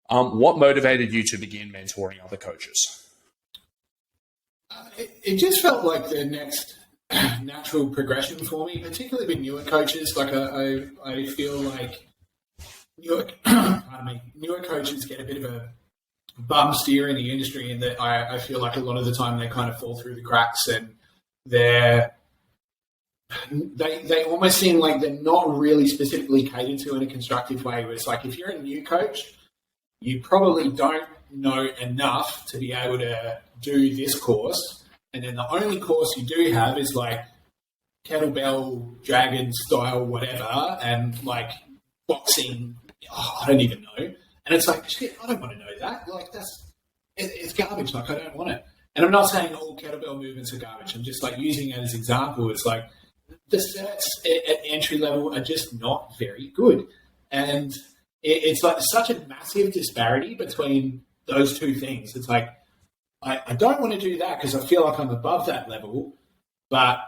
What motivated you to begin mentoring other coaches? It just felt like the next natural progression for me, particularly with newer coaches. Like I feel like newer coaches get a bit of a bum steer in the industry, in that I feel like a lot of the time they kind of fall through the cracks and they almost seem like they're not really specifically catered to in a constructive way. Where it's like, if you're a new coach, you probably don't know enough to be able to do this course. And then the only course you do have is like kettlebell, dragon style, whatever, and like boxing. I don't even know. And it's like, shit, I don't want to know that. Like, it's garbage. Like, I don't want it. And I'm not saying all kettlebell movements are garbage. I'm just like using it as an example. It's like the sets at entry level are just not very good. And it's like such a massive disparity between those two things. It's like, I don't want to do that because I feel like I'm above that level, but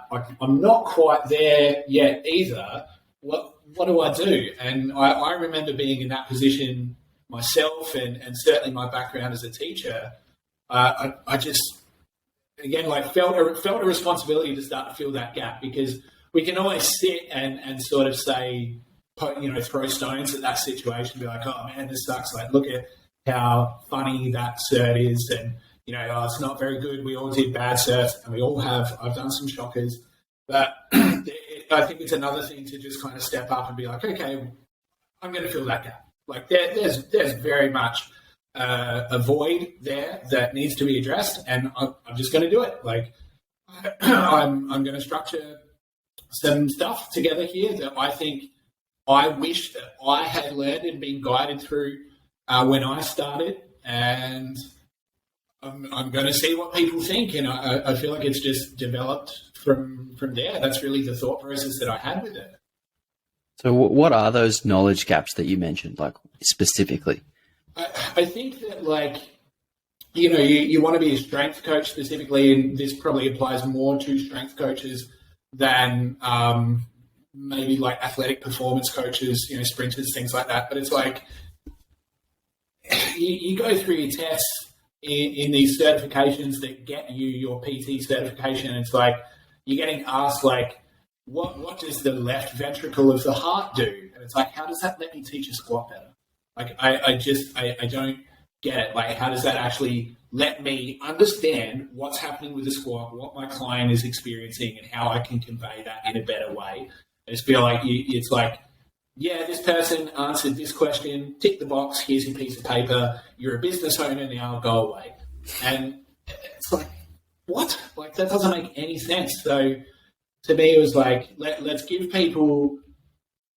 I'm not quite there yet either. What do I do? And I remember being in that position myself, and certainly my background as a teacher. I just, again, like felt a responsibility to start to fill that gap, because we can always sit and sort of say, throw stones at that situation, be like, oh man, this sucks. Like, look at how funny that cert is, and oh, it's not very good. We all did bad certs, and we all have. I've done some shockers, but I think it's another thing to just kind of step up and be like, okay, I'm going to fill that gap. Like there's very much a void there that needs to be addressed, and I'm just going to do it. Like I'm going to structure some stuff together here that I think I wish that I had learned and been guided through when I started, and I'm going to see what people think, and I feel like it's just developed from there. That's really the thought process that I had with it. So what are those knowledge gaps that you mentioned, like specifically? I think that, like, you want to be a strength coach specifically, and this probably applies more to strength coaches than maybe like athletic performance coaches, sprinters, things like that. But it's like you go through your tests in these certifications that get you your PT certification, and it's like you're getting asked, like, what does the left ventricle of the heart do? And it's like, how does that let me teach a squat better? Like, I don't get it. Like, how does that actually let me understand what's happening with the squat, what my client is experiencing, and how I can convey that in a better way? I just feel like it's like, yeah, this person answered this question, tick the box, here's your piece of paper, you're a business owner now, go away. And it's like, what? Like, that doesn't make any sense. So to me, it was like, let's give people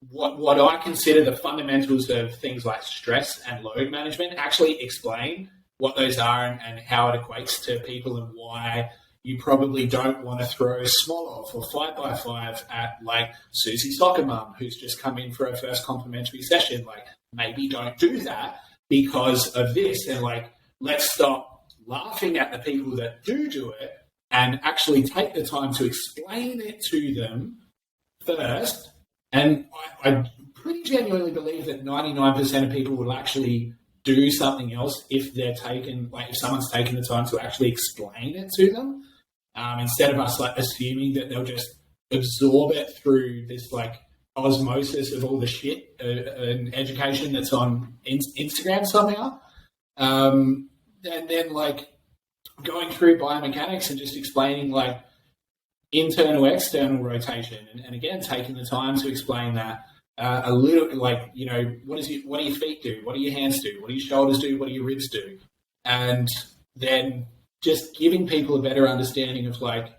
what I consider the fundamentals of things like stress and load management, actually explain what those are and how it equates to people, and why you probably don't want to throw Smolov or 5x5 at, like, Susie Soccer Mum, who's just come in for her first complimentary session. Like, maybe don't do that because of this. And, like, let's stop laughing at the people that do it and actually take the time to explain it to them first. And I pretty genuinely believe that 99% of people will actually do something else if if someone's taken the time to actually explain it to them, instead of us, like, assuming that they'll just absorb it through this, like, osmosis of all the shit and education that's on Instagram somehow. And then, like, going through biomechanics and just explaining, like, internal, external rotation, and again, taking the time to explain that a little, like, what do your feet do? What do your hands do? What do your shoulders do? What do your ribs do? And then just giving people a better understanding of, like,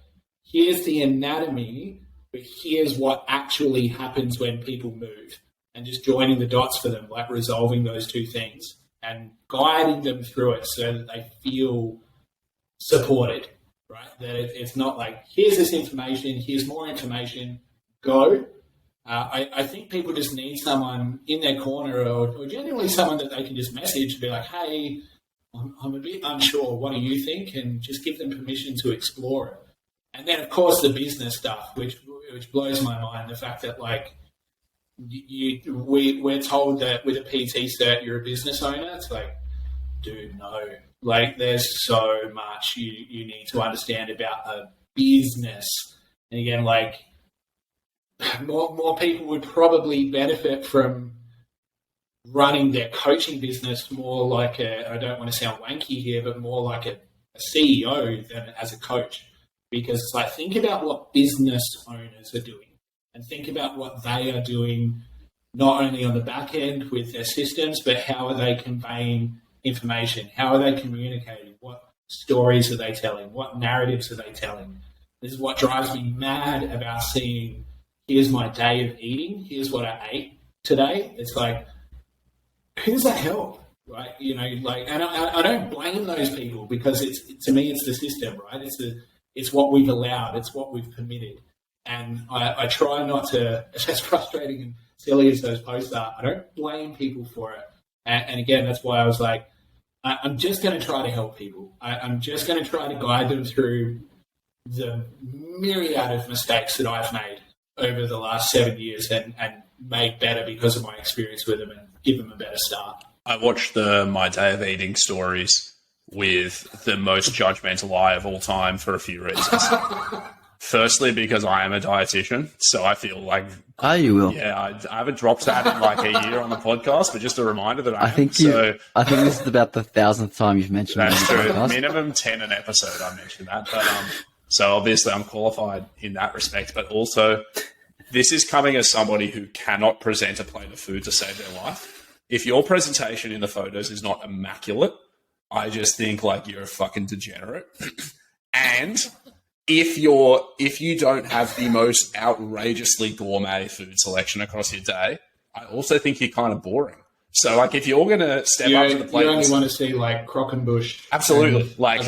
here's the anatomy, but here's what actually happens when people move, and just joining the dots for them, like resolving those two things and guiding them through it so that they feel supported, right? That it's not like, here's this information, here's more information, go. I think people just need someone in their corner, or genuinely someone that they can just message and be like, hey, I'm a bit unsure, what do you think? And just give them permission to explore it. And then, of course, the business stuff, which blows my mind, the fact that, like, we're told that with a PT cert you're a business owner. It's like, dude, no. Like, there's so much you need to understand about a business. And again, like, more people would probably benefit from running their coaching business more like I don't want to sound wanky here, but more like a CEO than as a coach. Because it's like, think about what business owners are doing, and think about what they are doing, not only on the back end with their systems, but how are they conveying information? How are they communicating? What stories are they telling? What narratives are they telling? This is what drives me mad about seeing, here's my day of eating, here's what I ate today. It's like, who does that help? Right? And I don't blame those people, because to me, it's the system, right? It's what we've allowed, it's what we've permitted. And I try not to, as frustrating and silly as those posts are, I don't blame people for it. And again, that's why I was like, I'm just going to try to help people. I'm just going to try to guide them through the myriad of mistakes that I've made over the last 7 years, and made better because of my experience with them, and give them a better start. I watched the My Day of Eating stories with the most judgmental eye of all time for a few reasons. Firstly, because I am a dietitian, so I feel like, Oh, you will. yeah, I haven't dropped that in like a year on the podcast, but just a reminder that I think am. I think this is about the 1,000th time you've mentioned That's it on the true. podcast. Minimum 10 an episode, I mentioned that. But so obviously I'm qualified in that respect, but also this is coming as somebody who cannot present a plate of food to save their life. If your presentation in the photos is not immaculate, I just think like you're a fucking degenerate. And if you don't have the most outrageously gourmet food selection across your day, I also think you're kind of boring. So, like, if you're going to step up to the plate... You only want to see, like, Croquembouche. Absolutely. And, like,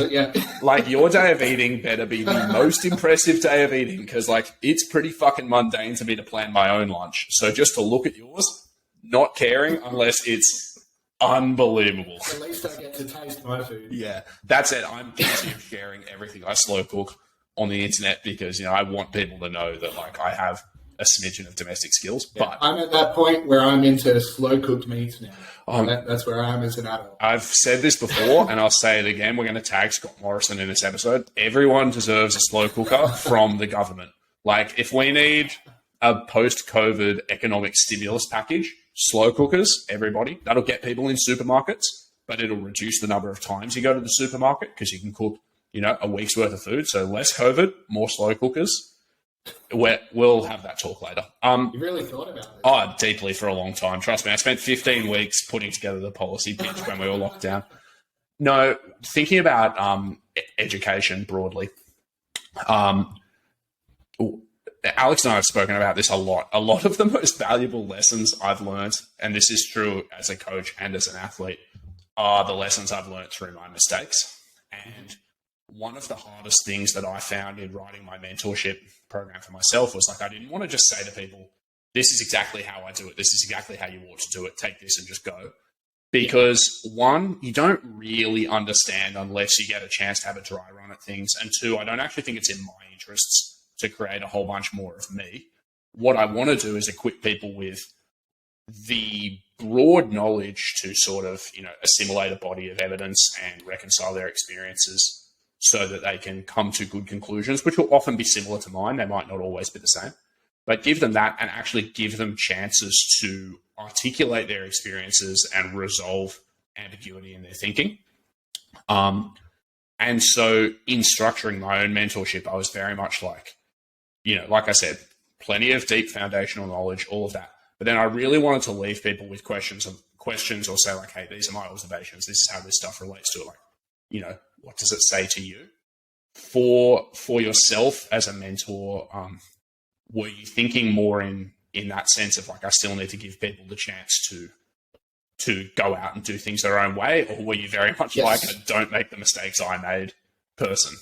like, your day of eating better be the most impressive day of eating, because, like, it's pretty fucking mundane to me to plan my own lunch. So just to look at yours, not caring unless it's unbelievable. At least I get to taste my food. Yeah, that's it. I'm guilty of sharing everything I slow cook on the internet because, you know, I want people to know that, like, I have a smidgen of domestic skills. Yeah, but I'm at that point where I'm into slow cooked meats now. That's where I am as an adult. I've said this before and I'll say it again. We're going to tag Scott Morrison in this episode. Everyone deserves a slow cooker from the government. Like, if we need a post-COVID economic stimulus package, slow cookers, everybody. That'll get people in supermarkets, but it'll reduce the number of times you go to the supermarket because you can cook, you know, a week's worth of food. So less COVID, more slow cookers. We'll have that talk later. You really thought about it? Oh, deeply for a long time. Trust me. I spent 15 weeks putting together the policy pitch when we were locked down. No, thinking about education broadly. Alex and I have spoken about this a lot. A lot of the most valuable lessons I've learned, and this is true as a coach and as an athlete, are the lessons I've learned through my mistakes. And one of the hardest things that I found in writing my mentorship program for myself was, like, I didn't want to just say to people, this is exactly how I do it. This is exactly how you ought to do it. Take this and just go. Because one, you don't really understand unless you get a chance to have a dry run at things. And two, I don't actually think it's in my interests to create a whole bunch more of me. What I want to do is equip people with the broad knowledge to sort of, you know, assimilate a body of evidence and reconcile their experiences so that they can come to good conclusions, which will often be similar to mine. They might not always be the same. But give them that and actually give them chances to articulate their experiences and resolve ambiguity in their thinking. And so in structuring my own mentorship, I was very much like, you know, like I said, plenty of deep foundational knowledge, all of that. But then I really wanted to leave people with questions or say, like, hey, these are my observations. This is how this stuff relates to it. Like, you know, what does it say to you? For yourself as a mentor, were you thinking more in that sense of, like, I still need to give people the chance to go out and do things their own way? Or were you very much like a don't make the mistakes I made person?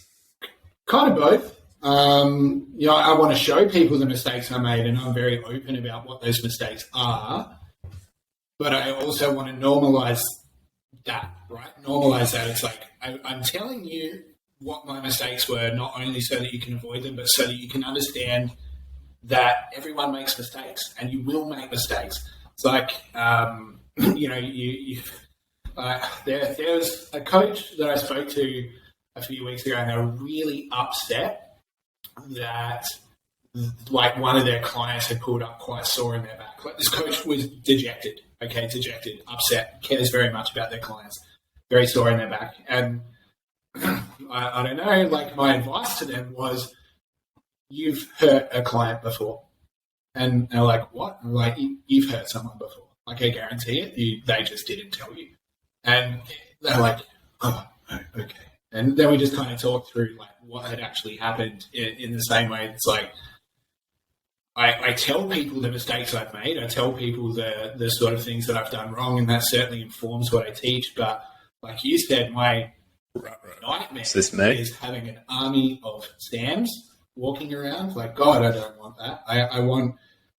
Kind of both. You know, I want to show people the mistakes I made, and I'm very open about what those mistakes are. But I also want to normalize that, right? Normalize that. It's like, I'm telling you what my mistakes were, not only so that you can avoid them, but so that you can understand that everyone makes mistakes and you will make mistakes. It's like, you know, there was a coach that I spoke to a few weeks ago, and they were really upset that, like, one of their clients had pulled up quite sore in their back. Like, this coach was dejected, upset, cares very much about their clients, very sore in their back. And I don't know, like, my advice to them was, you've hurt a client before. And they're like, what? I'm like, you've hurt someone before. Like, I guarantee it. They just didn't tell you. And they're like, oh, okay. And then we just kind of talked through, like, what had actually happened in the same way. It's like, I tell people the mistakes I've made. I tell people the sort of things that I've done wrong, and that certainly informs what I teach. But like you said, my nightmare is having an army of Sams walking around. Like, God, I don't want that. I want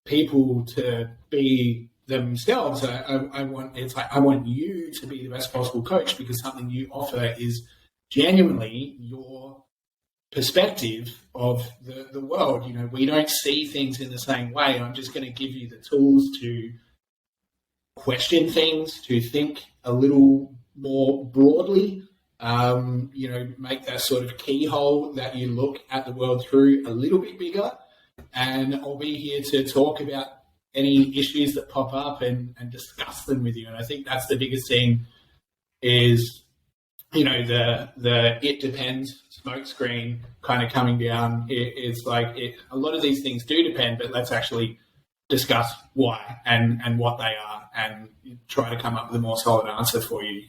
people to be themselves. I want you to be the best possible coach, because something you offer is genuinely your perspective of the world. You know, we don't see things in the same way. I'm just going to give you the tools to question things, to think a little more broadly, make that sort of keyhole that you look at the world through a little bit bigger. And I'll be here to talk about any issues that pop up and discuss them with you. And I think that's the biggest thing is, the it depends smoke screen kind of coming down. It's like a lot of these things do depend, but let's actually discuss why and what they are and try to come up with a more solid answer for you.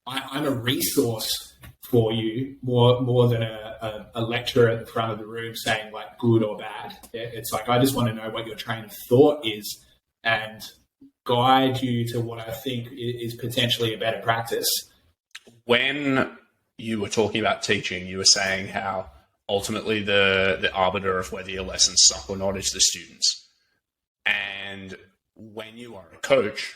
I'm a resource for you more than a lecturer at the front of the room saying like good or bad. It's like I just want to know what your train of thought is and guide you to what I think is potentially a better practice. When you were talking about teaching, you were saying how ultimately the arbiter of whether your lessons suck or not is the students. And when you are a coach,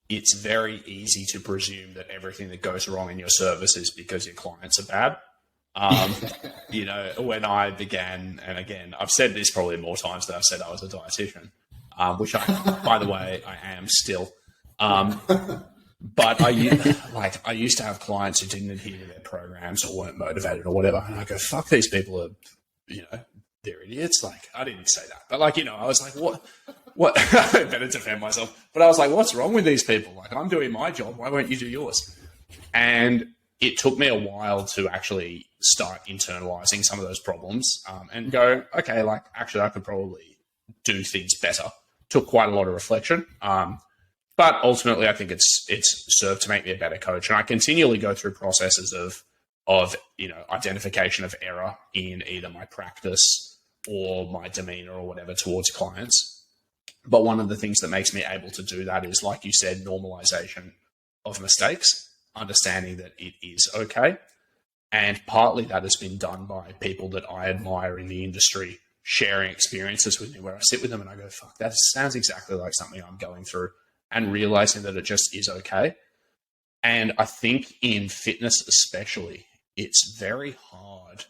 it's very easy to presume that everything that goes wrong in your service is because your clients are bad. When I began, and again, I've said this probably more times than I've said I was a dietitian, which I, by the way, I am still. But I used to have clients who didn't adhere to their programs or weren't motivated or whatever. And I go, fuck, these people are, they're idiots. Like, I didn't say that. But I was like, what? I better defend myself. But I was like, what's wrong with these people? Like, I'm doing my job. Why won't you do yours? And it took me a while to actually start internalizing some of those problems and go, okay, actually I could probably do things better. Took quite a lot of reflection. But ultimately, I think it's served to make me a better coach. And I continually go through processes of identification of error in either my practice or my demeanor or whatever towards clients. But one of the things that makes me able to do that is, like you said, normalization of mistakes, understanding that it is okay. And partly that has been done by people that I admire in the industry, sharing experiences with me where I sit with them and I go, fuck, that sounds exactly like something I'm going through. And realizing that it just is okay. And I think in fitness especially, it's very hard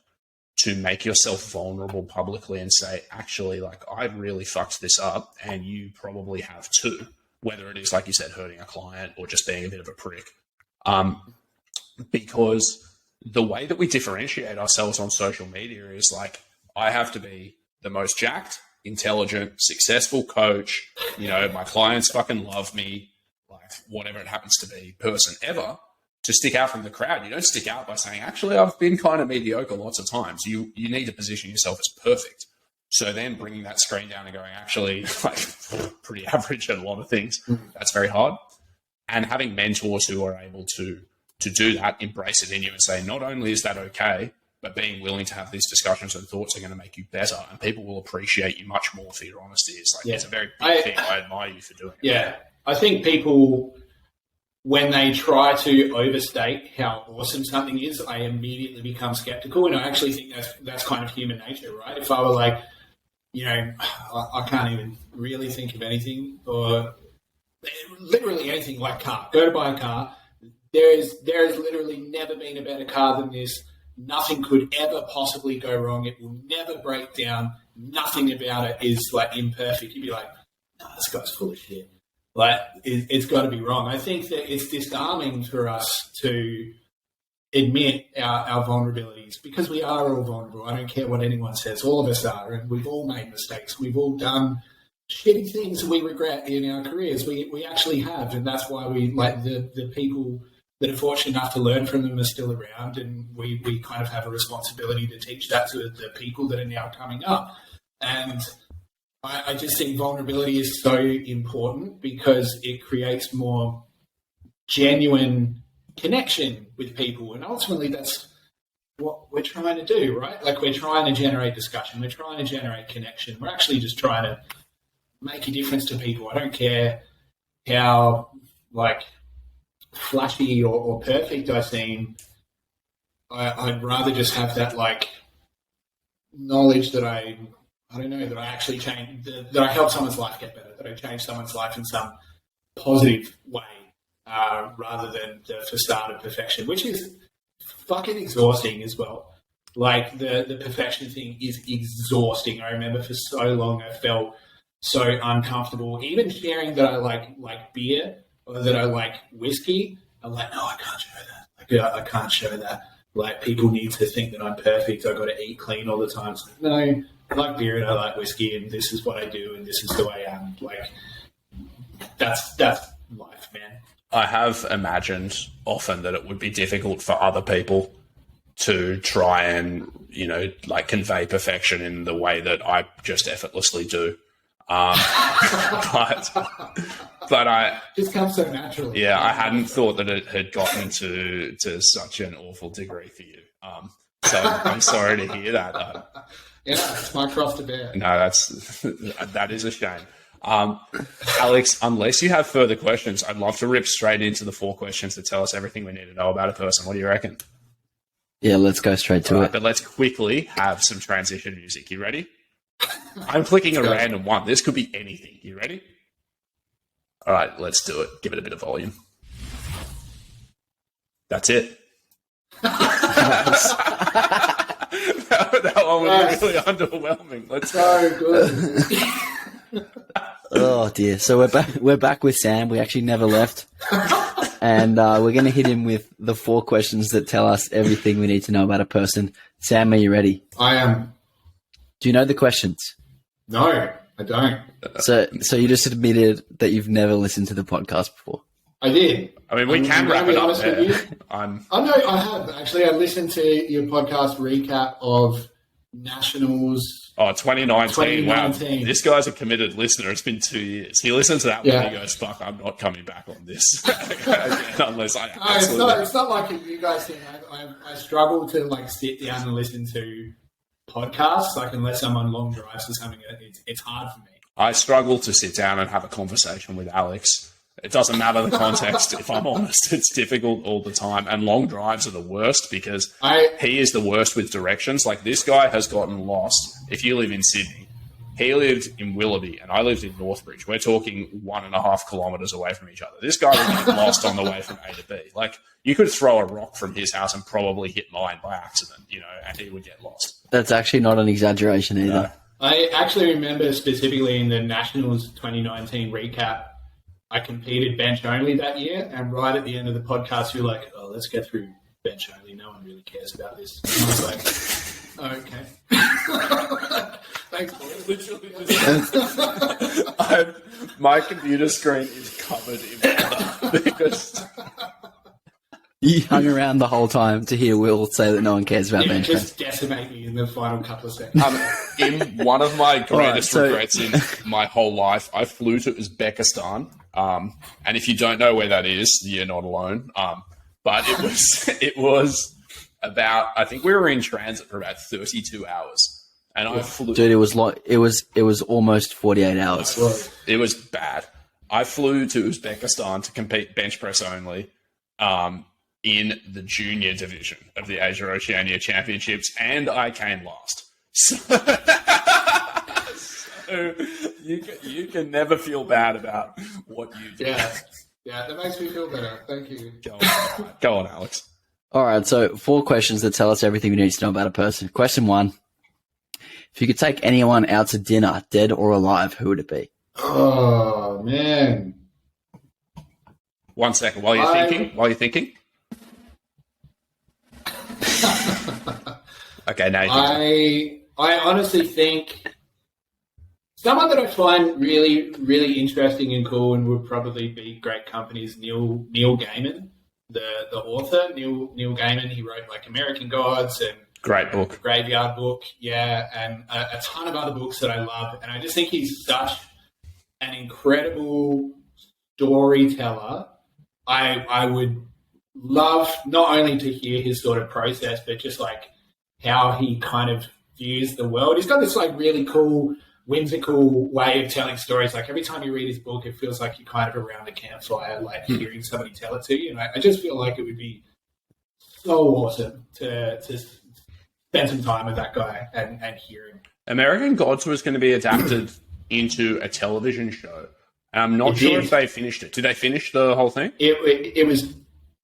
to make yourself vulnerable publicly and say, actually, I really fucked this up and you probably have too. Whether it is, like you said, hurting a client or just being a bit of a prick. Because the way that we differentiate ourselves on social media is I have to be the most jacked, intelligent, successful coach, my clients fucking love me, whatever it happens to be, person ever, to stick out from the crowd. You don't stick out by saying, actually, I've been kind of mediocre lots of times. You need to position yourself as perfect. So then bringing that screen down and going, actually, pretty average at a lot of things, that's very hard. And having mentors who are able to do that, embrace it in you and say, not only is that okay, but being willing to have these discussions and thoughts are going to make you better, and people will appreciate you much more for your honesty. It's a very big thing. I admire you for doing it. Yeah. I think people, when they try to overstate how awesome something is, I immediately become skeptical. And I actually think that's kind of human nature, right? If I were I can't even really think of anything, or literally anything like car. Go to buy a car. There is literally never been a better car than this. Nothing could ever possibly go wrong. It will never break down. Nothing about it is imperfect. You'd be like, no, this guy's full of shit. It's got to be wrong. I think that it's disarming for us to admit our vulnerabilities, because we are all vulnerable. I don't care what anyone says. All of us are, and we've all made mistakes. We've all done shitty things we regret in our careers. We actually have, and that's why we the people that are fortunate enough to learn from them are still around, and we kind of have a responsibility to teach that to the people that are now coming up. And I just think vulnerability is so important because it creates more genuine connection with people, and ultimately that's what we're trying to do, right? We're trying to generate discussion, we're trying to generate connection, we're actually just trying to make a difference to people. I don't care how flashy or perfect I seem. I'd rather just have that knowledge that I actually change, that I help someone's life get better, that I change someone's life in some positive way, rather than the facade of perfection, which is fucking exhausting as well. The perfection thing is exhausting. I remember for so long I felt so uncomfortable, even sharing that I like beer or that I like whiskey. I'm like, no, I can't show that. Like, yeah, I can't show that. Like, people need to think that I'm perfect. I've got to eat clean all the time. It's like, no, I like beer and I like whiskey, and this is what I do, and this is who I am. Like, that's life, man. I have imagined often that it would be difficult for other people to try and, you know, like convey perfection in the way that I just effortlessly do. But I just comes so naturally. Yeah, I hadn't thought that it had gotten to such an awful degree for you. So I'm sorry to hear that. Yeah, it's my cross to bear. No, that is a shame. Alex, unless you have further questions, I'd love to rip straight into the 4 questions that tell us everything we need to know about a person. What do you reckon? Yeah, let's go straight to it. But let's quickly have some transition music. You ready? I'm clicking a random one. This could be anything. You ready? All right, let's do it. Give it a bit of volume. That's it. that one was really underwhelming. Let's so good. Oh dear! So we're back with Sam. We actually never left, and we're going to hit him with the 4 questions that tell us everything we need to know about a person. Sam, are you ready? I am. Do you know the questions? No, I don't. So you just admitted that you've never listened to the podcast before. I did. I mean, we can wrap it up there. I know I have. Actually, I listened to your podcast recap of Nationals. Oh, 2019. Wow. This guy's a committed listener. It's been 2 years. He listens to that one and he goes, fuck, I'm not coming back on this. Unless I it's not like you guys think. I struggle to like sit down and listen to podcasts, like unless I'm on long drives or something. It's hard for me. I struggle to sit down and have a conversation with Alex. It doesn't matter the context, if I'm honest. It's difficult all the time. And long drives are the worst because he is the worst with directions. Like, this guy has gotten lost. If you live in Sydney, he lived in Willoughby and I lived in Northbridge. We're talking 1.5 kilometres away from each other. This guy would get lost on the way from A to B. Like, you could throw a rock from his house and probably hit mine by accident, you know, and he would get lost. That's actually not an exaggeration either. No. I actually remember specifically in the Nationals 2019 recap, I competed bench only that year, and right at the end of the podcast, you were like, "Oh, let's get through bench only. No one really cares about this." And I was like, oh, "Okay, thanks, boys." Literally, my computer screen is covered in water because you hung around the whole time to hear Will say that no one cares about bench press. Just decimate me in the final couple of seconds. In one of my greatest regrets in my whole life, I flew to Uzbekistan. And if you don't know where that is, you're not alone. But it was about, I think we were in transit for about 32 hours. And I flew. Dude, it was almost 48 hours. It was bad. I flew to Uzbekistan to compete bench press only in the junior division of the Asia Oceania Championships, and I came last. So you can never feel bad about what you do. Yeah, that makes me feel better. Thank you. Go on, Alex. All right, so 4 questions that tell us everything we need to know about a person. Question 1. If you could take anyone out to dinner, dead or alive, who would it be? Oh, man. 1 second. While you're thinking. Okay, now you think. I honestly think someone that I find really, really interesting and cool and would probably be great company is Neil Gaiman, the author. Neil Gaiman, he wrote like American Gods and great book, the Graveyard Book, and a ton of other books that I love. And I just think he's such an incredible storyteller. I would love not only to hear his sort of process, but just like how he kind of views the world. He's got this like really cool, whimsical way of telling stories. Like every time you read his book, it feels like you're kind of around a campfire, like hearing somebody tell it to you. And I just feel like it would be so awesome to spend some time with that guy and hear him. American Gods was going to be adapted into a television show. And I'm not sure if they finished it. Did they finish the whole thing? It was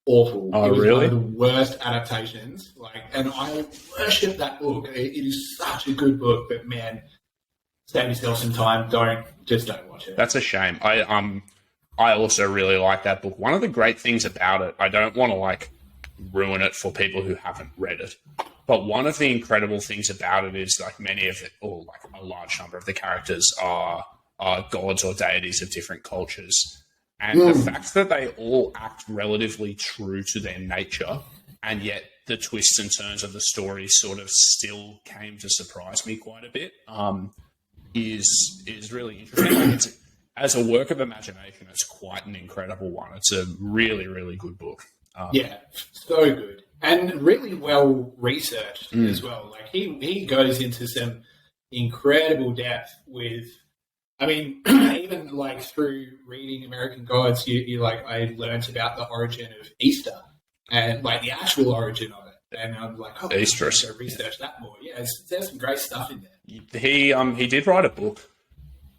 awful. Oh, it was really? one of the worst adaptations. And I worship that book. It is such a good book, but man, save yourself some time. Don't watch it. That's a shame. I I also really like that book. One of the great things about it, I don't want to like ruin it for people who haven't read it, but one of the incredible things about it is like many of it, or like a large number of the characters are gods or deities of different cultures. And the fact that they all act relatively true to their nature, and yet the twists and turns of the story sort of still came to surprise me quite a bit, is really interesting. As a work of imagination, it's quite an incredible one. It's a really, really good book. Yeah, so good. And really well researched as well. Like he goes into some incredible depth with, I mean, even like through reading American Gods, you like, I learned about the origin of Easter and like the actual origin of it. And I'm like, oh, Easter. I should research that more. Yeah, there's some great stuff in there. He did write a book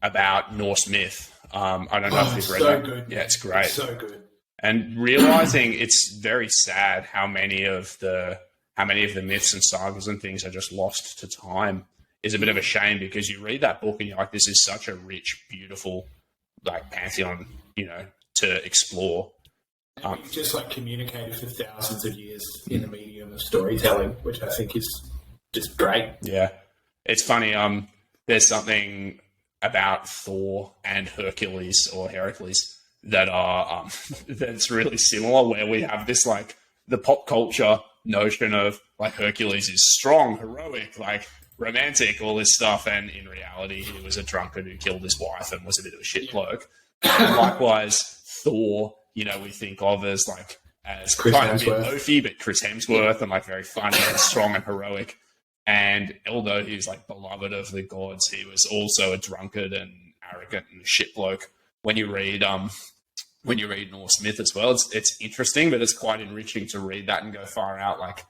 about Norse myth. I don't know if you've read so it. Good, yeah, it's great. It's so good. And realizing it's very sad how many of the myths and sagas and things are just lost to time is a bit of a shame, because you read that book and you're like, this is such a rich, beautiful like pantheon, to explore. And we've just like communicated for thousands of years in the medium of storytelling, which I think is just great. Yeah, it's funny. There's something about Thor and Hercules or Heracles that are that's really similar, where we have this like the pop culture notion of like Hercules is strong, heroic, like romantic, all this stuff, and in reality he was a drunkard who killed his wife and was a bit of a shit bloke. And likewise, Thor, we think of as like as Chris kind of a bit Hemsworth. loafy, but Chris Hemsworth, and like very funny and strong and heroic. And although he was like beloved of the gods, he was also a drunkard and arrogant and a shit bloke. When you read Norse myth as well, it's interesting, but it's quite enriching to read that and go far out. Like,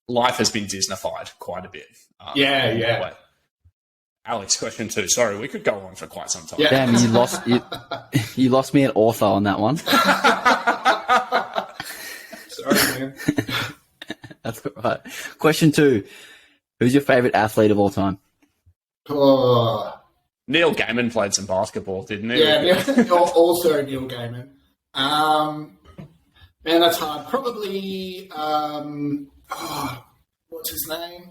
life has been Disneyfied quite a bit. Yeah. Alex, question 2. Sorry, we could go on for quite some time. Yeah. Damn, you lost me at author on that one. Sorry, man. That's all right. Question 2. Who's your favorite athlete of all time? Oh, Neil Gaiman played some basketball, didn't he? yeah. Also Neil Gaiman. Man, that's hard. Probably. What's his name?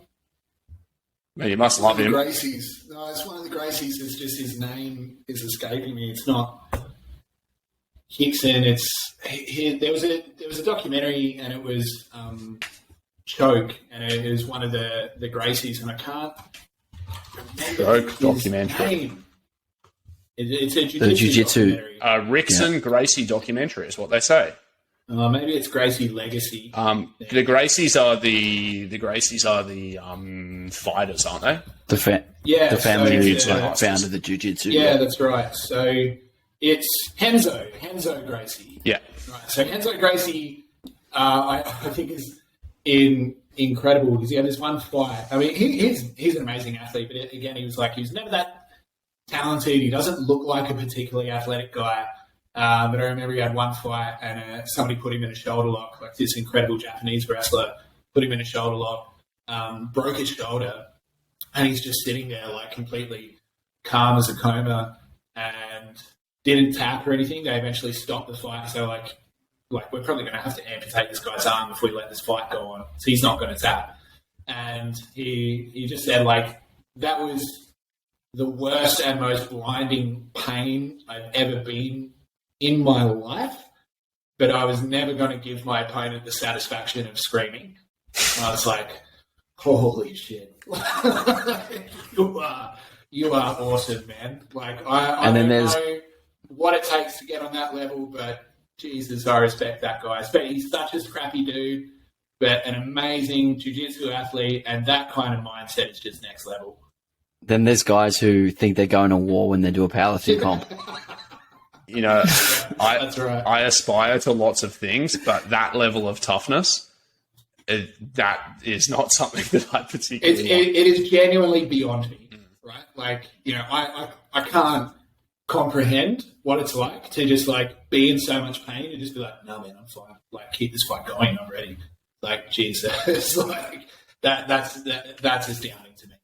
Man, you must love him. Gracie's. No, it's one of the Gracies. It's just his name is escaping me. It's not Hickson. There was a documentary, and it was Choke, and it was one of the Gracies, and I can't remember Choke his documentary. name. It's a The jiu-jitsu. documentary. Rickson Gracie documentary is what they say. Maybe it's Gracie Legacy. The Gracies are the fighters, aren't they? The family who founded the jiu-jitsu. Yeah, that's right. So it's Hanzo Gracie. Yeah. Right. So Kenzo Gracie, I think is incredible because he had this one fight. I mean, he's an amazing athlete, but again, he was never that talented. He doesn't look like a particularly athletic guy. But I remember he had one fight and somebody put him in a shoulder lock, like this incredible Japanese wrestler put him in a shoulder lock, broke his shoulder, and he's just sitting there like completely calm as a coma and didn't tap or anything. They eventually stopped the fight. So like we're probably going to have to amputate this guy's arm if we let this fight go on. So he's not going to tap. And he just said that was the worst and most blinding pain I've ever been in my life, but I was never going to give my opponent the satisfaction of screaming. And I was like, holy shit. You are awesome, man. I don't know what it takes to get on that level, but Jesus, I respect that guy. He's such a scrappy dude, but an amazing jiu-jitsu athlete, and that kind of mindset is just next level. Then there's guys who think they're going to war when they do a powerlifting comp. That's right. I aspire to lots of things, but that level of toughness, that is not something that I particularly want. It is genuinely beyond me, right? I can't comprehend what it's like to just be in so much pain and just be like, no, man, I'm fine. Keep this fight going. I'm ready. Jesus, that's astounding to me.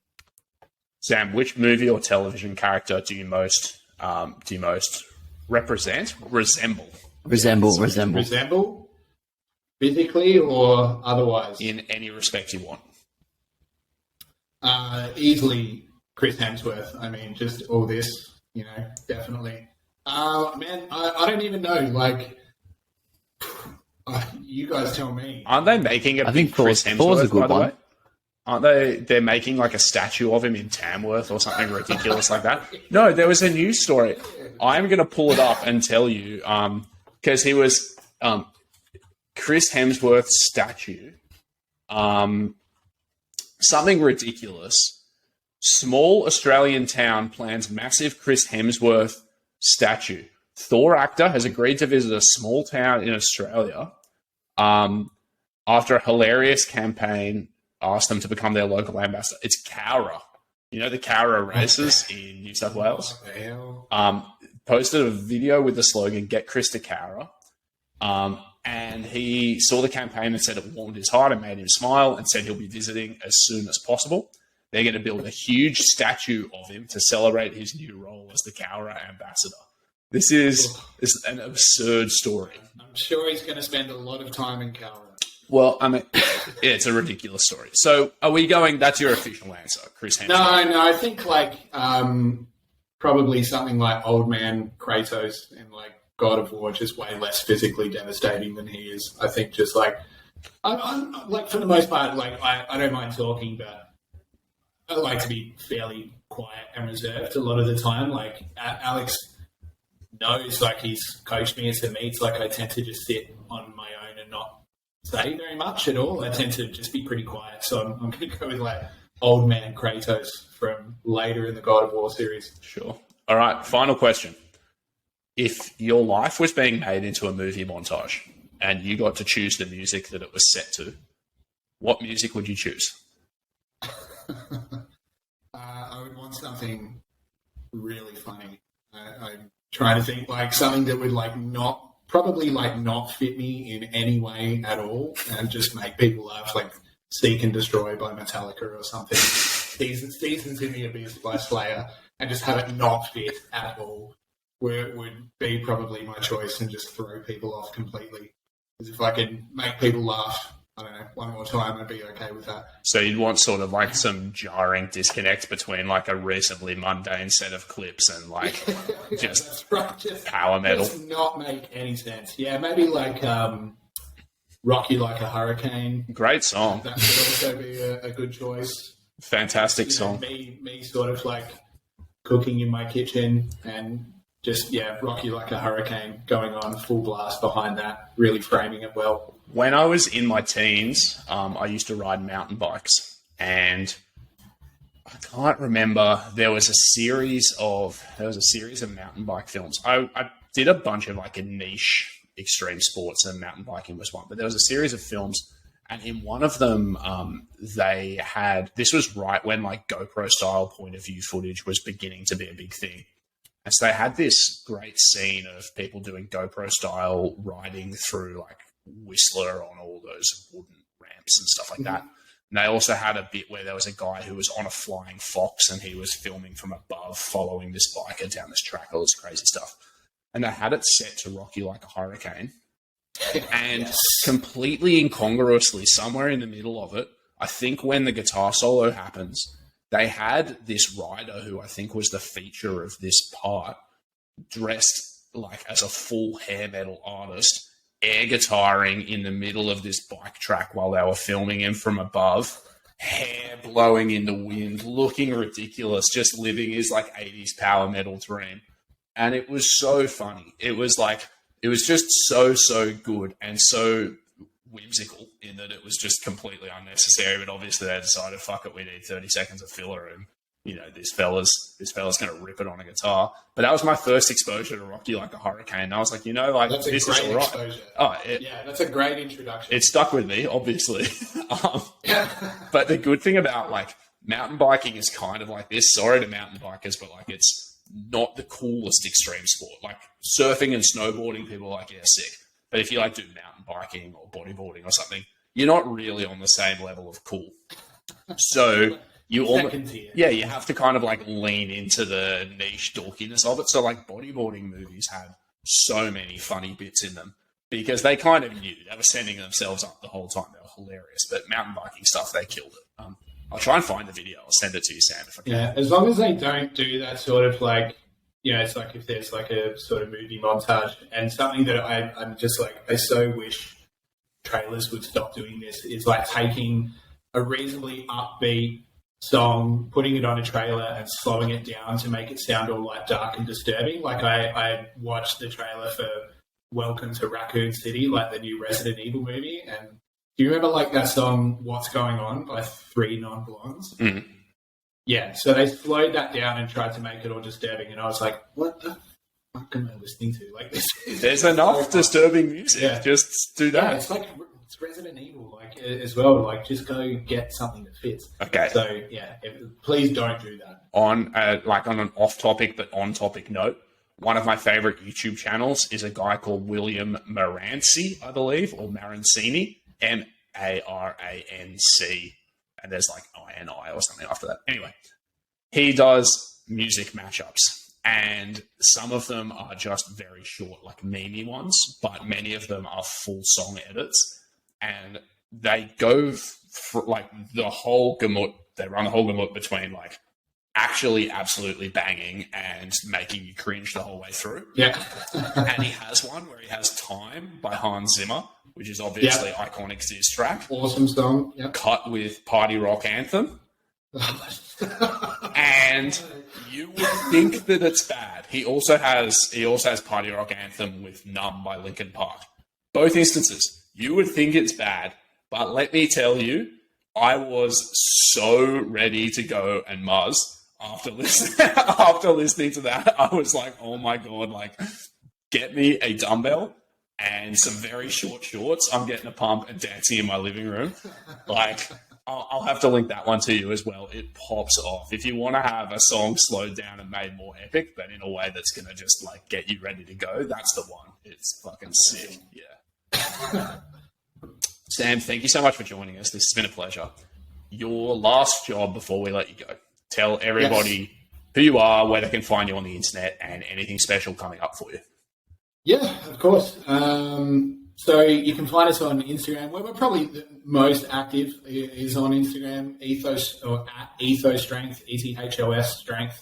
Sam, which movie or television character do you most resemble Resemble physically or otherwise? in any respect you want. Easily Chris Hemsworth. I mean, just all this, definitely. Man, I don't even know. Like, you guys tell me. Aren't they making I think Chris Thor's Hemsworth, a good by the one. way? Aren't they? They're making like a statue of him in Tamworth or something ridiculous like that. No, there was a news story. I'm going to pull it up and tell you because he was Chris Hemsworth's statue. Something ridiculous. Small Australian town plans massive Chris Hemsworth statue. Thor actor has agreed to visit a small town in Australia after a hilarious campaign asked them to become their local ambassador. It's Cowra. You know the Cowra races in New South Wales? Posted a video with the slogan, "Get Chris to Cowra." And he saw the campaign and said it warmed his heart and made him smile and said he'll be visiting as soon as possible. They're going to build a huge statue of him to celebrate his new role as the Cowra ambassador. This is an absurd story. I'm sure he's going to spend a lot of time in Cowra. Well, I mean, yeah, it's a ridiculous story. So are we going, that's your official answer, Chris Hemsworth? No, I think like probably something like Old Man Kratos in like God of War, just way less physically devastating than he is. I think just like, I'm like for the most part, like I don't mind talking, but I like to be fairly quiet and reserved a lot of the time. Like Alex knows, like he's coached me into meets, like I tend to just sit on my own and not say very much at all. I tend to just be pretty quiet. So I'm going to go with like Old Man Kratos from later in the God of War series. Sure. All right, final question. If your life was being made into a movie montage and you got to choose the music that it was set to, what music would you choose? I would want something really funny. I'm trying to think like something that would like not fit me in any way at all and just make people laugh, like Seek and Destroy by Metallica or something. Seasons in the Abyss by Slayer, and just have it not fit at all. Where it would be probably my choice and just throw people off completely. Because if I could make people laugh, I don't know, one more time, I'd be okay with that. So you'd want sort of like some jarring disconnect between like a reasonably mundane set of clips and like just That's right, just power metal. Does not make any sense. Yeah, maybe like Rock You Like a Hurricane. Great song. That would also be a good choice. Fantastic song. Me sort of like cooking in my kitchen and just, Rock You Like a Hurricane going on full blast behind that, really framing it well. When I was in my teens, I used to ride mountain bikes, and I can't remember. There was a series of mountain bike films. I did a bunch of like a niche extreme sports, and mountain biking was one. But there was a series of films, and in one of them, they had, this was right when like GoPro style point of view footage was beginning to be a big thing. And so they had this great scene of people doing GoPro style riding through like Whistler on all those wooden ramps and stuff like that. And they also had a bit where there was a guy who was on a flying fox and he was filming from above, following this biker down this track, all this crazy stuff. And they had it set to Rock You Like a Hurricane. And completely incongruously, somewhere in the middle of it, I think when the guitar solo happens, they had this rider who I think was the feature of this part, dressed like as a full hair metal artist, air guitaring in the middle of this bike track while they were filming him from above, hair blowing in the wind, looking ridiculous, just living his like 80s power metal dream. And it was so funny. It was just so good and so whimsical in that it was just completely unnecessary, but obviously they decided, fuck it, we need 30 seconds of filler, and this fella's going to rip it on a guitar. But that was my first exposure to Rock You Like a Hurricane, and I was like, this is all right. Exposure. That's a great introduction. It stuck with me, obviously. But the good thing about like mountain biking is kind of like this. Sorry to mountain bikers, but like it's not the coolest extreme sport. Like surfing and snowboarding, people are like, yeah, sick. But if you like do mountain biking or bodyboarding or something, you're not really on the same level of cool. So you Second tier. yeah, you have to kind of like lean into the niche dorkiness of it. So like bodyboarding movies had so many funny bits in them because they kind of knew they were sending themselves up the whole time. They were hilarious. But mountain biking stuff, they killed it. I'll try and find the video. I'll send it to you, Sam, if I can. Yeah, as long as they don't do that sort of like, it's like if there's like a sort of movie montage and something that I'm just like, I so wish trailers would stop doing this, is like taking a reasonably upbeat song, putting it on a trailer and slowing it down to make it sound all like dark and disturbing. Like I watched the trailer for Welcome to Raccoon City, like the new Resident Evil movie, and do you remember like that song "What's Going On" by Three Non-Blondes? Mm. Yeah, so they slowed that down and tried to make it all disturbing, and I was like, "What the fuck am I listening to?" Like this. There's enough disturbing music. Yeah. Just do that. Yeah, it's Resident Evil, like as well. Like just go get something that fits. Okay. So yeah, please don't do that. On an off-topic but on-topic note, one of my favorite YouTube channels is a guy called William Maranci, I believe, or Marancini. Maranc, and there's like INI or something after that. Anyway, he does music mashups, and some of them are just very short, like meme ones, but many of them are full song edits, and they go for like the whole gamut. They run the whole gamut between like actually absolutely banging and making you cringe the whole way through. Yeah. And he has one where he has Time by Hans Zimmer, which is obviously iconic diss track. Awesome song. Yep. Cut with party rock anthem. And you would think that it's bad. He also has party rock anthem with Numb by Linkin Park. Both instances, you would think it's bad, but let me tell you, I was so ready to go and muzz after listening to that. I was like, oh my god, like get me a dumbbell and some very short shorts. I'm getting a pump and dancing in my living room. Like, I'll have to link that one to you as well. It pops off. If you want to have a song slowed down and made more epic, but in a way that's going to just like get you ready to go, that's the one. It's fucking sick. Yeah. Sam, thank you so much for joining us. This has been a pleasure. Your last job before we let you go. Tell everybody who you are, where they can find you on the internet, and anything special coming up for you. Yeah, of course. So you can find us on Instagram, where we're probably the most active is on Instagram, Ethos or at Ethos Strength, ETHOS Strength.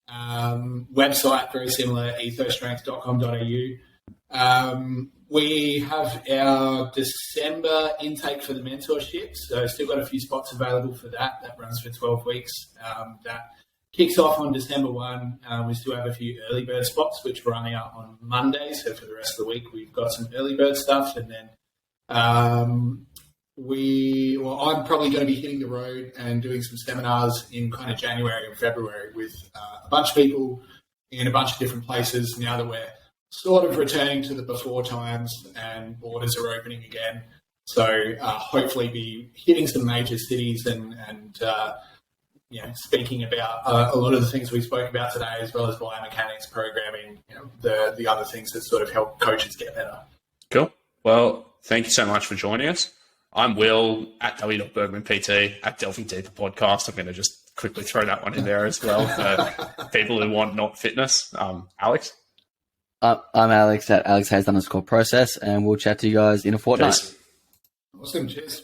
Website, very similar, ethosstrength.com.au. We have our December intake for the mentorship, so still got a few spots available for that. That runs for 12 weeks. That kicks off on December 1. We still have a few early bird spots, which run out on Monday. So for the rest of the week, we've got some early bird stuff. And then I'm probably going to be hitting the road and doing some seminars in kind of January and February with a bunch of people in a bunch of different places now that we're sort of returning to the before times and borders are opening again. So hopefully be hitting some major cities and speaking about a lot of the things we spoke about today, as well as biomechanics, programming, the other things that sort of help coaches get better. Cool. Well, thank you so much for joining us. I'm Will at w.bergmanpt at Delphing Deeper Podcast. I'm going to just quickly throw that one in there as well for people who want not fitness. Alex? I'm Alex at AlexHayes_process, and we'll chat to you guys in a fortnight. Cheers. Awesome. Cheers.